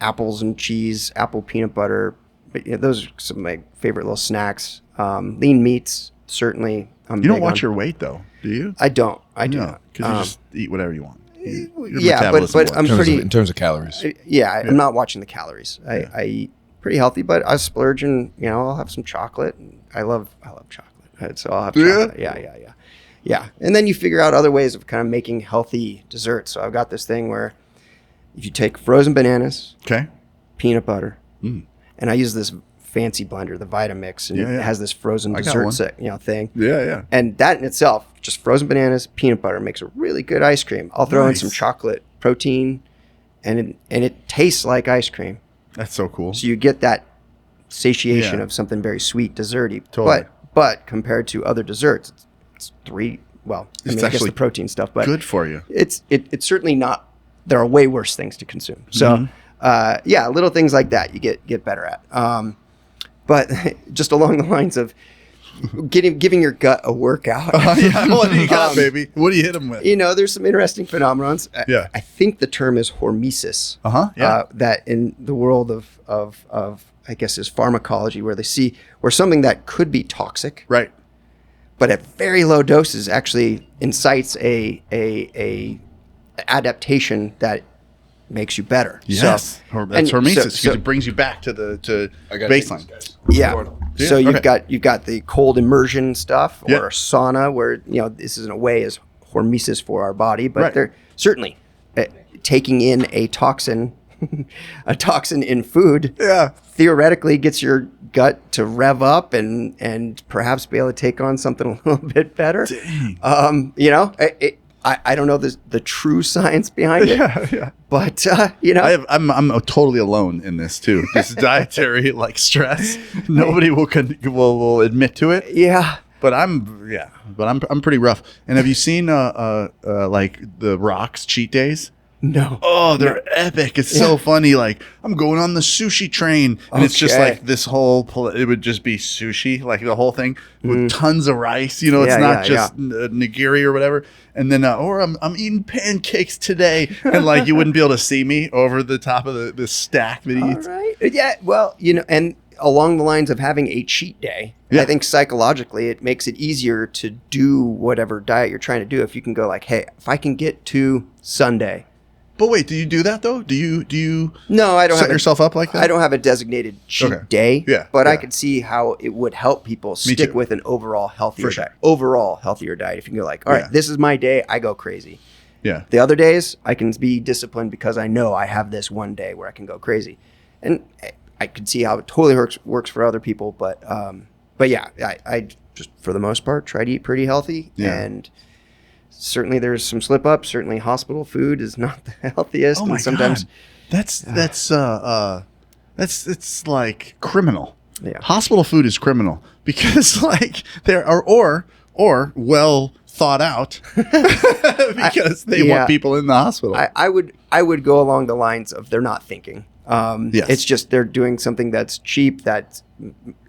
apples and cheese, apple peanut butter. But those are some of my favorite little snacks. Lean meats, certainly. You don't watch your weight though, do you? I don't. I do not. Because you just eat whatever you want. Your Yeah, metabolism but works. I'm pretty. in terms of calories. I'm not watching the calories. I eat pretty healthy, but I splurge and I'll have some chocolate. I love chocolate, so I'll have chocolate. Yeah. And then you figure out other ways of kind of making healthy desserts. So I've got this thing where if you take frozen bananas, Okay. peanut butter, and I use this fancy blender, the Vitamix, and it has this frozen I got dessert one. thing. Yeah. And that in itself, just frozen bananas, peanut butter, makes a really good ice cream. I'll throw in some Nice. chocolate protein, and it tastes like ice cream. That's so cool. So you get that satiation Yeah. of something very sweet, desserty. Totally. But compared to other desserts, it's three. Well, I It's mean, I guess actually the protein stuff, but Good for you. it's certainly not. There are way worse things to consume. So little things like that you get better at. But just along the lines of giving your gut a workout. What do you got, baby? What do you hit them with? There's some interesting phenomenons. Yeah. I think the term is hormesis. Yeah. That in the world of I guess is pharmacology, where they see where something that could be toxic, Right. but at very low doses actually incites a adaptation that makes you better. Yes. So, That's and hormesis so- because so- it brings you back to I got baseline. Yeah. Yeah, So you've okay. got the cold immersion stuff or Yeah. sauna, where this is in a way is hormesis for our body, but Right. they're certainly taking in a toxin in food. Yeah. Theoretically gets your gut to rev up and perhaps be able to take on something a little bit better. Dang. I don't know the true science behind it. Yeah. But I'm totally alone in this too. This dietary stress. Nobody will admit to it. yeah. But I'm pretty rough. And have you seen like the Rock's cheat days? No. Oh, they're epic. It's so funny. Like, I'm going on the sushi train. And it's just Okay. like this whole, it would just be sushi, like the whole thing with tons of rice. It's Yeah, not yeah, just nigiri or whatever. And then, or I'm eating pancakes today. And like, you wouldn't be able to see me over the top of the stack that he All eats. right. Yeah. Well, and along the lines of having a cheat day, Yeah. I think psychologically it makes it easier to do whatever diet you're trying to do. If you can go like, hey, if I can get to Sunday But wait, do you do that though? Do you No, I don't set have yourself up like that? I don't have a designated cheat Okay. day. Yeah, but I yeah. could see how it would help people stick too. with an overall healthier For sure. diet. Overall healthier diet. If you can go like, all right, Yeah. this is my day, I go crazy. Yeah. The other days, I can be disciplined because I know I have this one day where I can go crazy, and I can see how it totally works for other people. But yeah, I just for the most part try to eat pretty healthy, Yeah. and certainly there's some slip ups. Certainly, hospital food is not the healthiest, Oh my and sometimes God. That's like criminal. Yeah. Hospital food is criminal because like there are or well thought out because they Yeah. want people in the hospital. I would go along the lines of they're not thinking. Yes. It's just they're doing something that's cheap, that's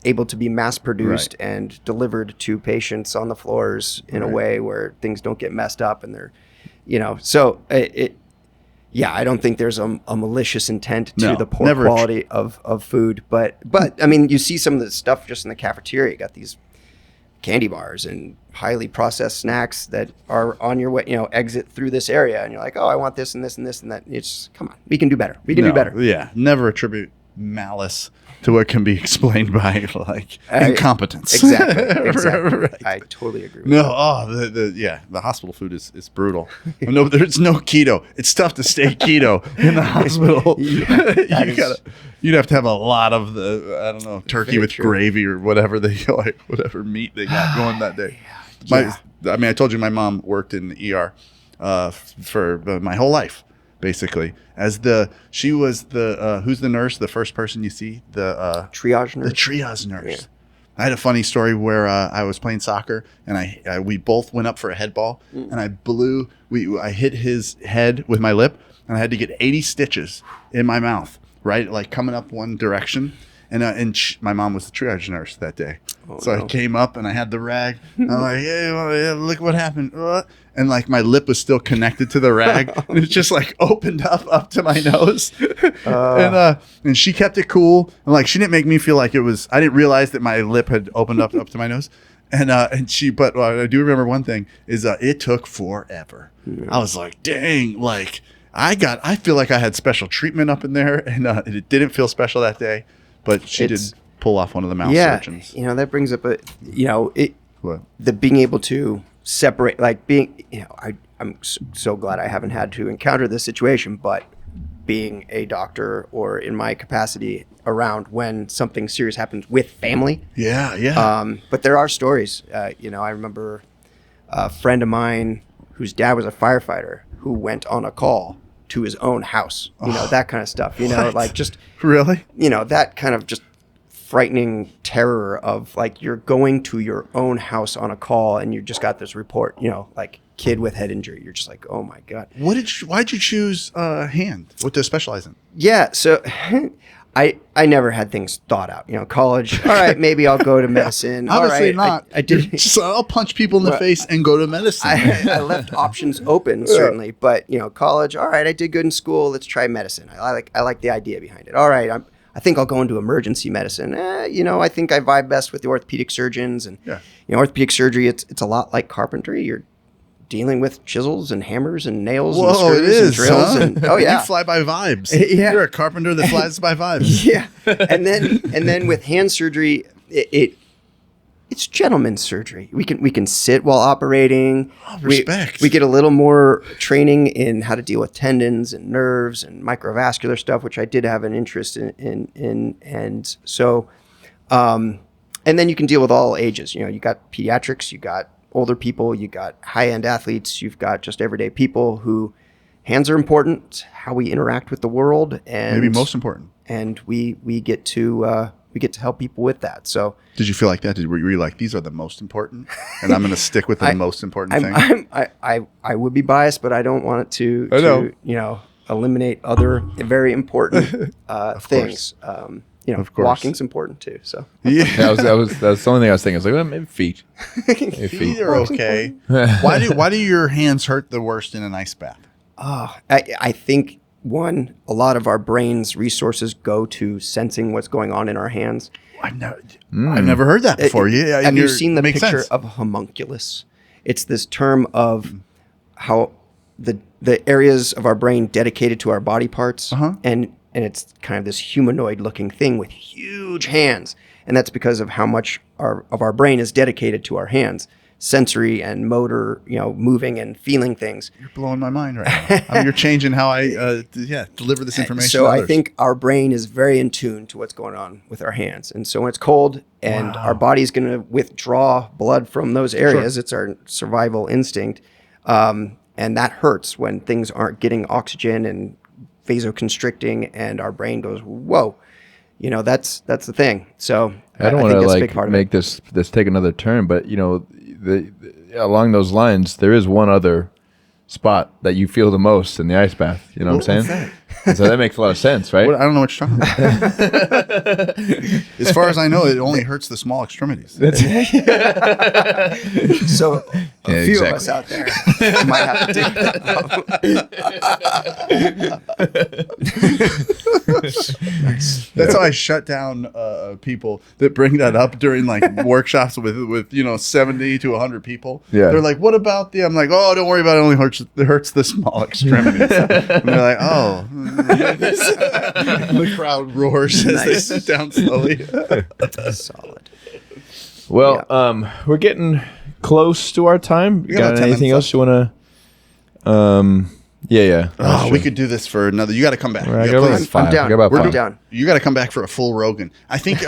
able to be mass produced Right. and delivered to patients on the floors in a Right. way where things don't get messed up, and they're, so yeah, I don't think there's a malicious intent to No, the poor never. quality of food, but I mean, you see some of the stuff just in the cafeteria. You got these candy bars and highly processed snacks that are on your way, exit through this area, and you're like, oh, I want this and this and this and that. It's come on, we can do better. We can do better. Yeah, never attribute malice to what can be explained by like incompetence. Exactly. Right. I totally agree with No, that. the hospital food is brutal. No, there's no keto. It's tough to stay keto in the hospital. You'd have to have a lot of the I don't know turkey Very with true. gravy or whatever whatever meat they got going that day. Yeah. I told you my mom worked in the ER for my whole life. Basically, she was the who's the nurse, the first person you see, the Triage nurse. the triage nurse. Yeah. I had a funny story where I was playing soccer and we both went up for a head ball and I hit his head with my lip and I had to get 80 stitches in my mouth, right? Like coming up one direction. And my mom was the triage nurse that day. So I came up and I had the rag. I'm like, hey, well, look what happened. And like my lip was still connected to the rag. And it just like opened up to my nose. And she kept it cool. And like she didn't make me feel like it was, I didn't realize that my lip had opened up to my nose. But I do remember one thing is it took forever. I was like, dang, like I feel like I had special treatment up in there and it didn't feel special that day. But she did pull off one of the mouth surgeons. That brings up What? the being able to separate, like being, I'm so glad I haven't had to encounter this situation, but being a doctor or in my capacity around when something serious happens with family. Yeah. But there are stories. I remember a friend of mine whose dad was a firefighter who went on a call to his own house, that kind of stuff, What? like just, Really? that kind of just frightening terror of like, you're going to your own house on a call and you just got this report, like kid with head injury. You're just like, oh my God. Why'd you choose hand? What to specialize in? Yeah. So I never had things thought out, college. All right, maybe I'll go to medicine. Obviously all right, not. I did. Just, I'll punch people in the face and go to medicine. I left options open, certainly, but college. All right, I did good in school. Let's try medicine. I like the idea behind it. All right, I think I'll go into emergency medicine. I think I vibe best with the orthopedic surgeons, and orthopedic surgery. It's a lot like carpentry. You're dealing with chisels and hammers and nails and Whoa, screws it is, and drills. huh? And, oh yeah, You fly by vibes. Yeah. You're a carpenter that flies by vibes. yeah. And then with hand surgery, it's gentleman's surgery. We can sit while operating. Respect. We get a little more training in how to deal with tendons and nerves and microvascular stuff, which I did have an interest in. And so, and then you can deal with all ages. You got pediatrics, you got older people, you got high-end athletes, you've got just everyday people who hands are important, how we interact with the world, and Maybe most important. And we get to help people with that. So Did you feel like that? Were you like, these are the most important, and I'm going to stick with the most important thing? I would be biased, but I don't want it to eliminate other very important things. Of course. Walking's important too. So Yeah. That's the only thing I was thinking. I was like, well, maybe feet. Maybe Feet are okay. Why do your hands hurt the worst in an ice bath? I think a lot of our brain's resources go to sensing what's going on in our hands. I've never heard that before. Have you seen the makes picture sense. of a homunculus? It's this term of how the the areas of our brain dedicated to our body parts, and it's kind of this humanoid-looking thing with huge hands, and that's because of how much of our brain is dedicated to our hands, sensory and motor, moving and feeling things. You're blowing my mind right now. I mean, you're changing how I deliver this information. So to I others. think our brain is very in tune to what's going on with our hands, and so when it's cold and our body's going to withdraw blood from those areas, it's our survival instinct, and that hurts when things aren't getting oxygen and vasoconstricting, and our brain goes, whoa. That's the thing. So I don't want to make this take another turn, but along those lines, there is one other spot that you feel the most in the ice bath. You know what I'm saying? So that makes a lot of sense, right? I don't know what you're talking about. As far as I know, it only hurts the small extremities. So a few of us out there might have to take that off. That's how I shut down people that bring that up during like workshops with 70 to 100 people. Yeah. They're like, "What about the?" I'm like, "Oh, don't worry about it. It only hurts the small extremities." And they're like, "Oh." The crowd roars as they sit down slowly. Solid. Well, we're getting close to our time. got Got about 10 anything minutes else you want to? Yeah. Oh, we could do this for another. You got to come back. Right, You gotta please. I'm down. I'm down. You got to come back for a full Rogan. I think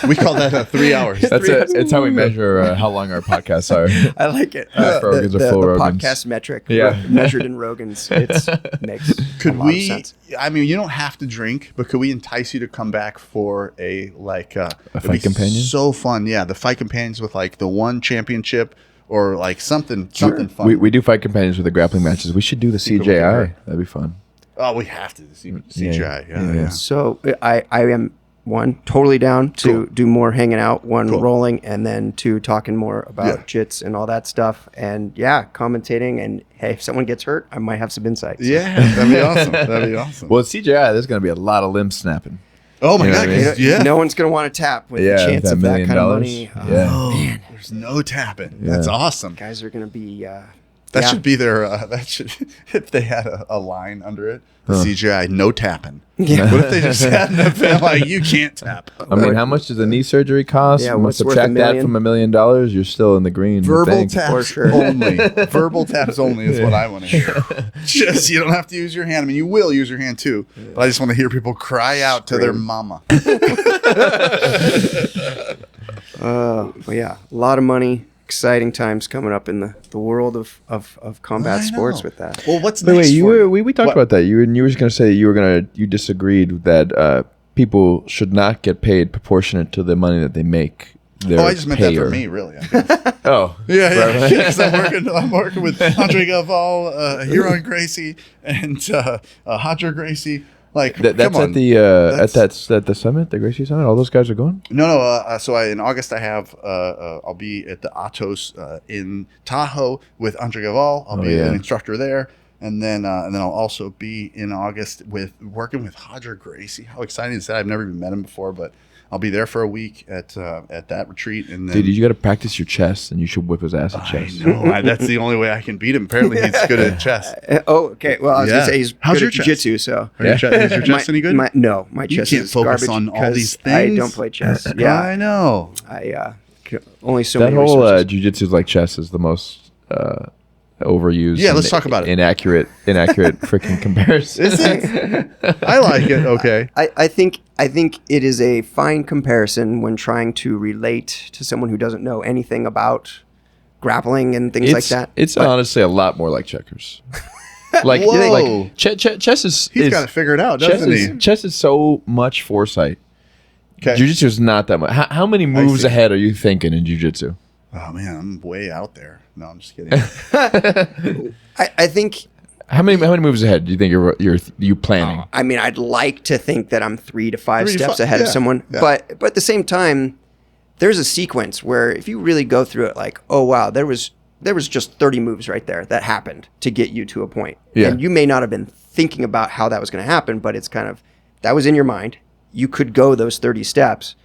we call that 3 hours. That's it. It's how we measure how long our podcasts are. I like it. Rogans The or full Rogans. podcast metric, Yeah. measured in Rogans. It makes Could a lot of we? sense. I mean, you don't have to drink, but could we entice you to come back for a fight companion? So fun, yeah. The fight companions with like the one championship or like something fun. We do fight companions with the grappling matches. We should do the CJI. That'd be fun. Oh, we have to do CGI. Yeah. So I am totally down to do more hanging out, rolling, and then two talking more about jits and all that stuff, and commentating. And hey, if someone gets hurt, I might have some insights. Yeah, that'd be awesome. Well, at CJI, there's going to be a lot of limb snapping. Oh my You know God! what I mean? No one's gonna want to tap with the chance that of $1 that million. kind of money. Yeah. There's no tapping. That's awesome. Guys are gonna be. That should be their. That should if they had a line under it. The CGI, no tapping. Yeah. What if they just had the like you can't tap? I mean, how much does a knee surgery cost? Yeah, You what's worth subtract $1 that million? from $1 million, you're still in the green. Verbal bank. taps For sure. only. Verbal taps only is what I want to hear. Just you don't have to use your hand. I mean, you will use your hand too, but I just want to hear people cry out to their mama. But yeah, a lot of money. Exciting times coming up in the world of combat sports with that. Well, what's Wait, next? we talked about that. You were just gonna say you disagreed that people should not get paid proportionate to the money that they make. I just meant that for me, really. Oh, Yeah. Because I'm working with Andre Galval, Huron Gracie, and Hadra Gracie. Like that's come on. at the at the summit, the Gracie Summit. All those guys are going. No. So in August I have I'll be at the Atos in Tahoe with Andre Galval. I'll be an instructor there, and then I'll also be in August working with Hadra Gracie. How exciting is that? I've never even met him before, but I'll be there for a week at that retreat. And then, Dude, you got to practice your chess, and you should whip his ass at chess. I know. That's the only way I can beat him. Apparently, he's good at chess. Okay. Well, I was gonna say he's How's good your at chess? jiu-jitsu. So Is your chess any good? No, my You chess can't is focus garbage on all because these I things. don't play chess. Yeah, I know. I only so That many whole resources. jiu-jitsu is like chess is the most overused. Yeah, and let's talk about it. Inaccurate freaking comparison. Is it? I like it. Okay. I think it is a fine comparison when trying to relate to someone who doesn't know anything about grappling and things like that. It's honestly a lot more like checkers. Like, Whoa. like chess is. He's got it figured out, doesn't he? Chess is so much foresight. Okay. Jiu-jitsu is not that much. How many moves see. ahead are you thinking in jiu-jitsu? Oh man, I'm way out there. No, I'm just kidding. I think. How many moves ahead do you think you're planning? I mean, I'd like to think that I'm 3 to 5 3 to steps 5, ahead of yeah, someone, yeah. but at the same time, there's a sequence where if you really go through it, like, oh wow, there was just 30 moves right there that happened to get you to a point, and you may not have been thinking about how that was going to happen, but it's kind of that was in your mind. You could go those 30 steps,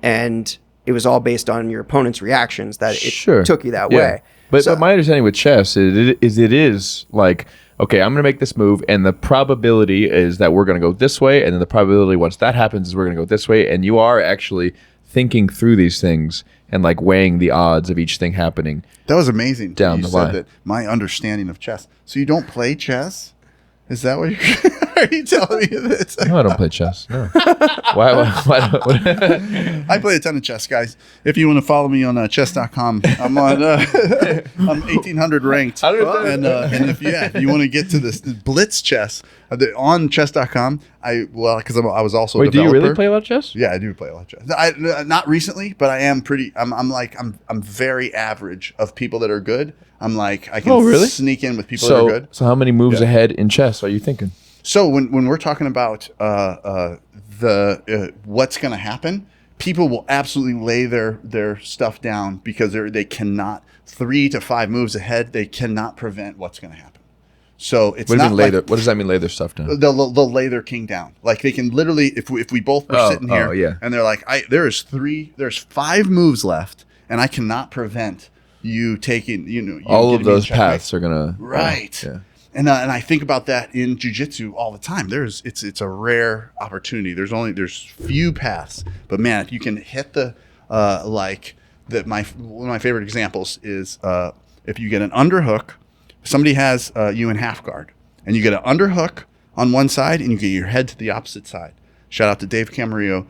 and it was all based on your opponent's reactions that it took you that way. But my understanding with chess is it is like, okay, I'm going to make this move, and the probability is that we're going to go this way, and then the probability once that happens is we're going to go this way, and you are actually thinking through these things and like weighing the odds of each thing happening. That was amazing. Down you the said line. that my understanding of chess. So you don't play chess? Is that what you're are you telling me this? No, I don't play chess. No. Why what? I play a ton of chess, guys. If you want to follow me on chess.com, I'm on I'm 1800 ranked. And if you want to get to this blitz chess on chess.com, because I was also a Wait, do developer. you really play a lot of chess? Yeah, I do play a lot of chess. Not recently, but I am pretty. I'm very average of people that are good. I'm like I can sneak in with people that are good. So how many moves ahead in chess are you thinking? So when we're talking about what's going to happen, people will absolutely lay their stuff down because they cannot 3 to 5 moves ahead. They cannot prevent what's going to happen. So it's What not like what does that mean? Lay their stuff down. they'll lay their king down. Like they can literally, if we both were sitting here, and they're like, there's 5 moves left, and I cannot prevent you taking you all of getting me those in checkmate. paths are gonna Right. Yeah. And I think about that in jiu-jitsu all the time. It's a rare opportunity. There's few paths, but man, if you can hit the one of my favorite examples is if you get an underhook, somebody has you in half guard, and you get an underhook on one side, and you get your head to the opposite side. Shout out to Dave Camarillo.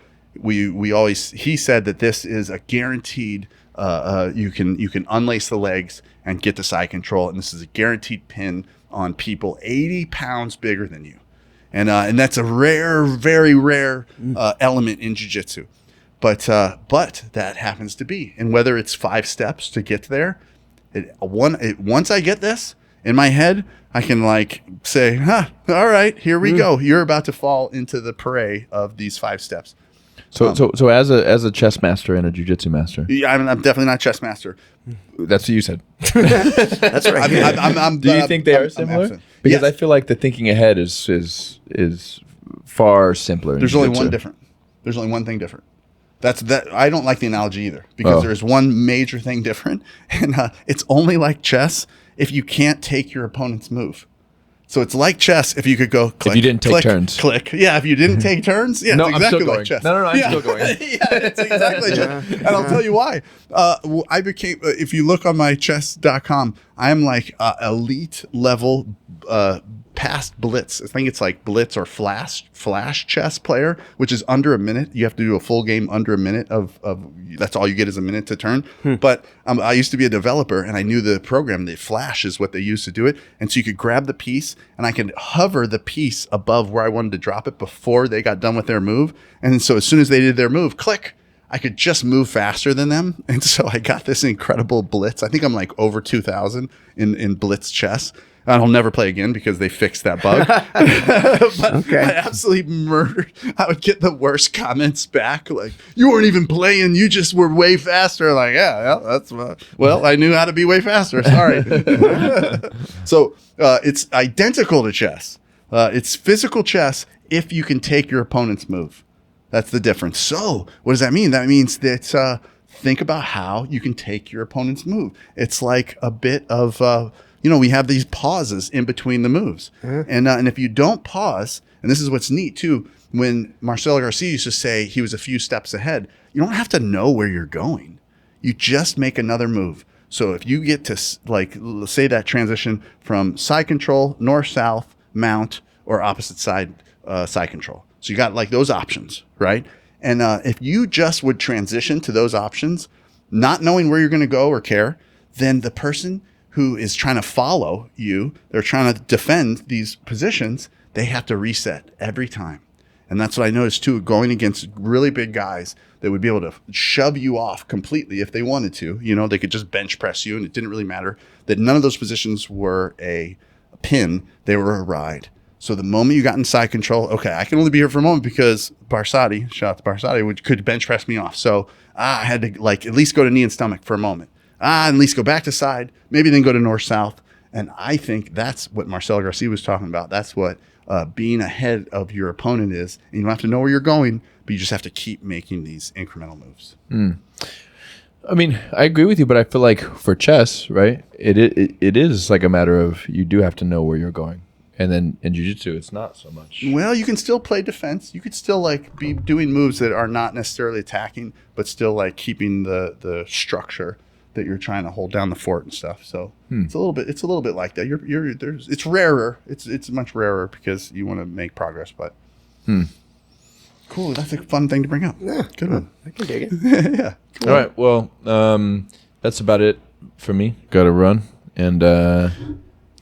He said that this is a guaranteed. You can unlace the legs and get the side control, and this is a guaranteed pin on people 80 pounds bigger than you. And that's a very rare element in jiu-jitsu. But that happens to be. And whether it's 5 steps to get there, once I get this in my head, I can like say, all right, here we go. You're about to fall into the prey of these 5 steps. So as a chess master and a jiu-jitsu master. Yeah, I'm definitely not a chess master. That's what you said. That's right. Do you think they are similar? Because I feel like the thinking ahead is far simpler. There's only one different. There's only one thing different. I don't like the analogy either because there's one major thing different, and it's only like chess if you can't take your opponent's move. So it's like chess if you could go click. If you didn't take click, turns. Click. Yeah, if you didn't take turns, yeah, No, it's I'm exactly still going. like chess. No, I'm still going. Yeah, it's exactly chess. And I'll tell you why. I became, if you look on my chess.com, I'm like elite level past blitz. I think it's like blitz or flash chess player, which is under a minute. You have to do a full game under a minute of that's all you get is a minute to turn. But I used to be a developer, and I knew the program. The flash is what they used to do it, and so you could grab the piece, and I could hover the piece above where I wanted to drop it before they got done with their move. And so as soon as they did their move, click, I could just move faster than them. And so I got this incredible blitz. I think I'm like over 2,000 in blitz chess. And I'll never play again because they fixed that bug. But I absolutely murdered. I would get the worst comments back, like, you weren't even playing, you just were way faster. Like, well, I knew how to be way faster. Sorry. So it's identical to chess. It's physical chess if you can take your opponent's move. That's the difference. So what does that mean? That means that think about how you can take your opponent's move. It's like a bit of... we have these pauses in between the moves. And if you don't pause, and this is what's neat too, when Marcelo Garcia used to say he was a few steps ahead, you don't have to know where you're going. You just make another move. So if you get to say that transition from side control, north, south, mount, or opposite side, side control. So you got like those options, right? And if you just would transition to those options, not knowing where you're going to go or care, then the person who is trying to follow you, they're trying to defend these positions, they have to reset every time. And that's what I noticed too, going against really big guys that would be able to shove you off completely if they wanted to. They could just bench press you and it didn't really matter. That none of those positions were a pin, they were a ride. So the moment you got in side control, okay, I can only be here for a moment because Barsati, shout out to Barsati, could bench press me off. So I had to at least go to knee and stomach for a moment. At least go back to side, maybe then go to north-south. And I think that's what Marcelo Garcia was talking about. That's what being ahead of your opponent is. And you don't have to know where you're going, but you just have to keep making these incremental moves. I mean, I agree with you, but I feel like for chess, right? It is like a matter of you do have to know where you're going, and then in jiu-jitsu, it's not so much. Well, you can still play defense. You could still like be doing moves that are not necessarily attacking, but still like keeping the structure that you're trying to hold down the fort and stuff. So it's a little bit like that. It's rarer. It's much rarer because you want to make progress. But cool. That's a fun thing to bring up. Yeah, Good one. I can dig it. Yeah. All right, well, that's about it for me. Got to run, and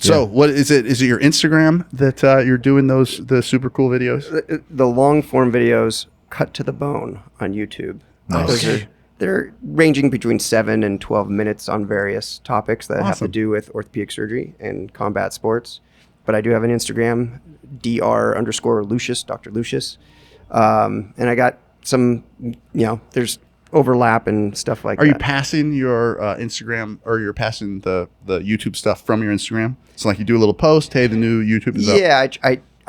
So what is it? Is it your Instagram that you're doing the super cool videos? The long form videos cut to the bone on YouTube. Nice. They're ranging between 7 and 12 minutes on various topics that have to Awesome. do with orthopedic surgery and combat sports. But I do have an Instagram, Dr_Lucius, Dr. Lucius. And I got some, there's overlap and stuff like that. Are you passing your Instagram, or you're passing the YouTube stuff from your Instagram? So like you do a little post, hey, the new YouTube is up. Yeah,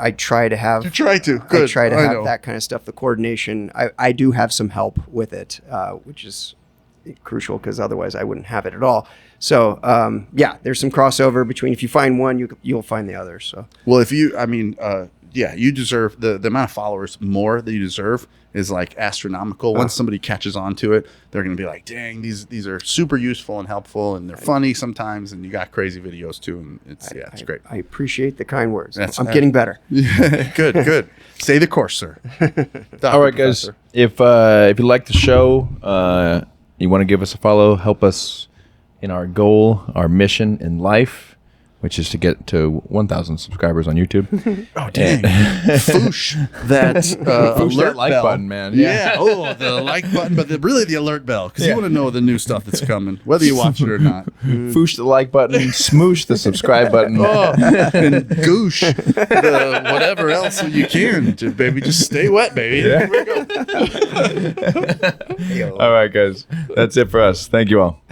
I try to have. You try to. Good. I try to I have know. that kind of stuff. The coordination. I do have some help with it, which is crucial because otherwise I wouldn't have it at all. So there's some crossover between. If you find one, you'll find the other. So Well, if you, you deserve the amount of followers more that you deserve is like astronomical. Once somebody catches on to it, they're going to be like, dang, these are super useful and helpful, and they're funny sometimes, and you got crazy videos too, and it's great. I apprate the kind words. That's- I'm getting better. Good. Stay the course, sir. all right, guys. If you like the show, you want to give us a follow, help us in our goal, our mission in life, which is to get to 1,000 subscribers on YouTube. Oh, dang. Foosh that Push alert that like bell. button, man. Yeah. Oh, the like button, but really the alert bell, because you want to know the new stuff that's coming, whether you watch it or not. Foosh the like button, smoosh the subscribe button. Oh, and goosh the whatever else you can, baby. Just stay wet, baby. Here we go. All right, guys. That's it for us. Thank you all.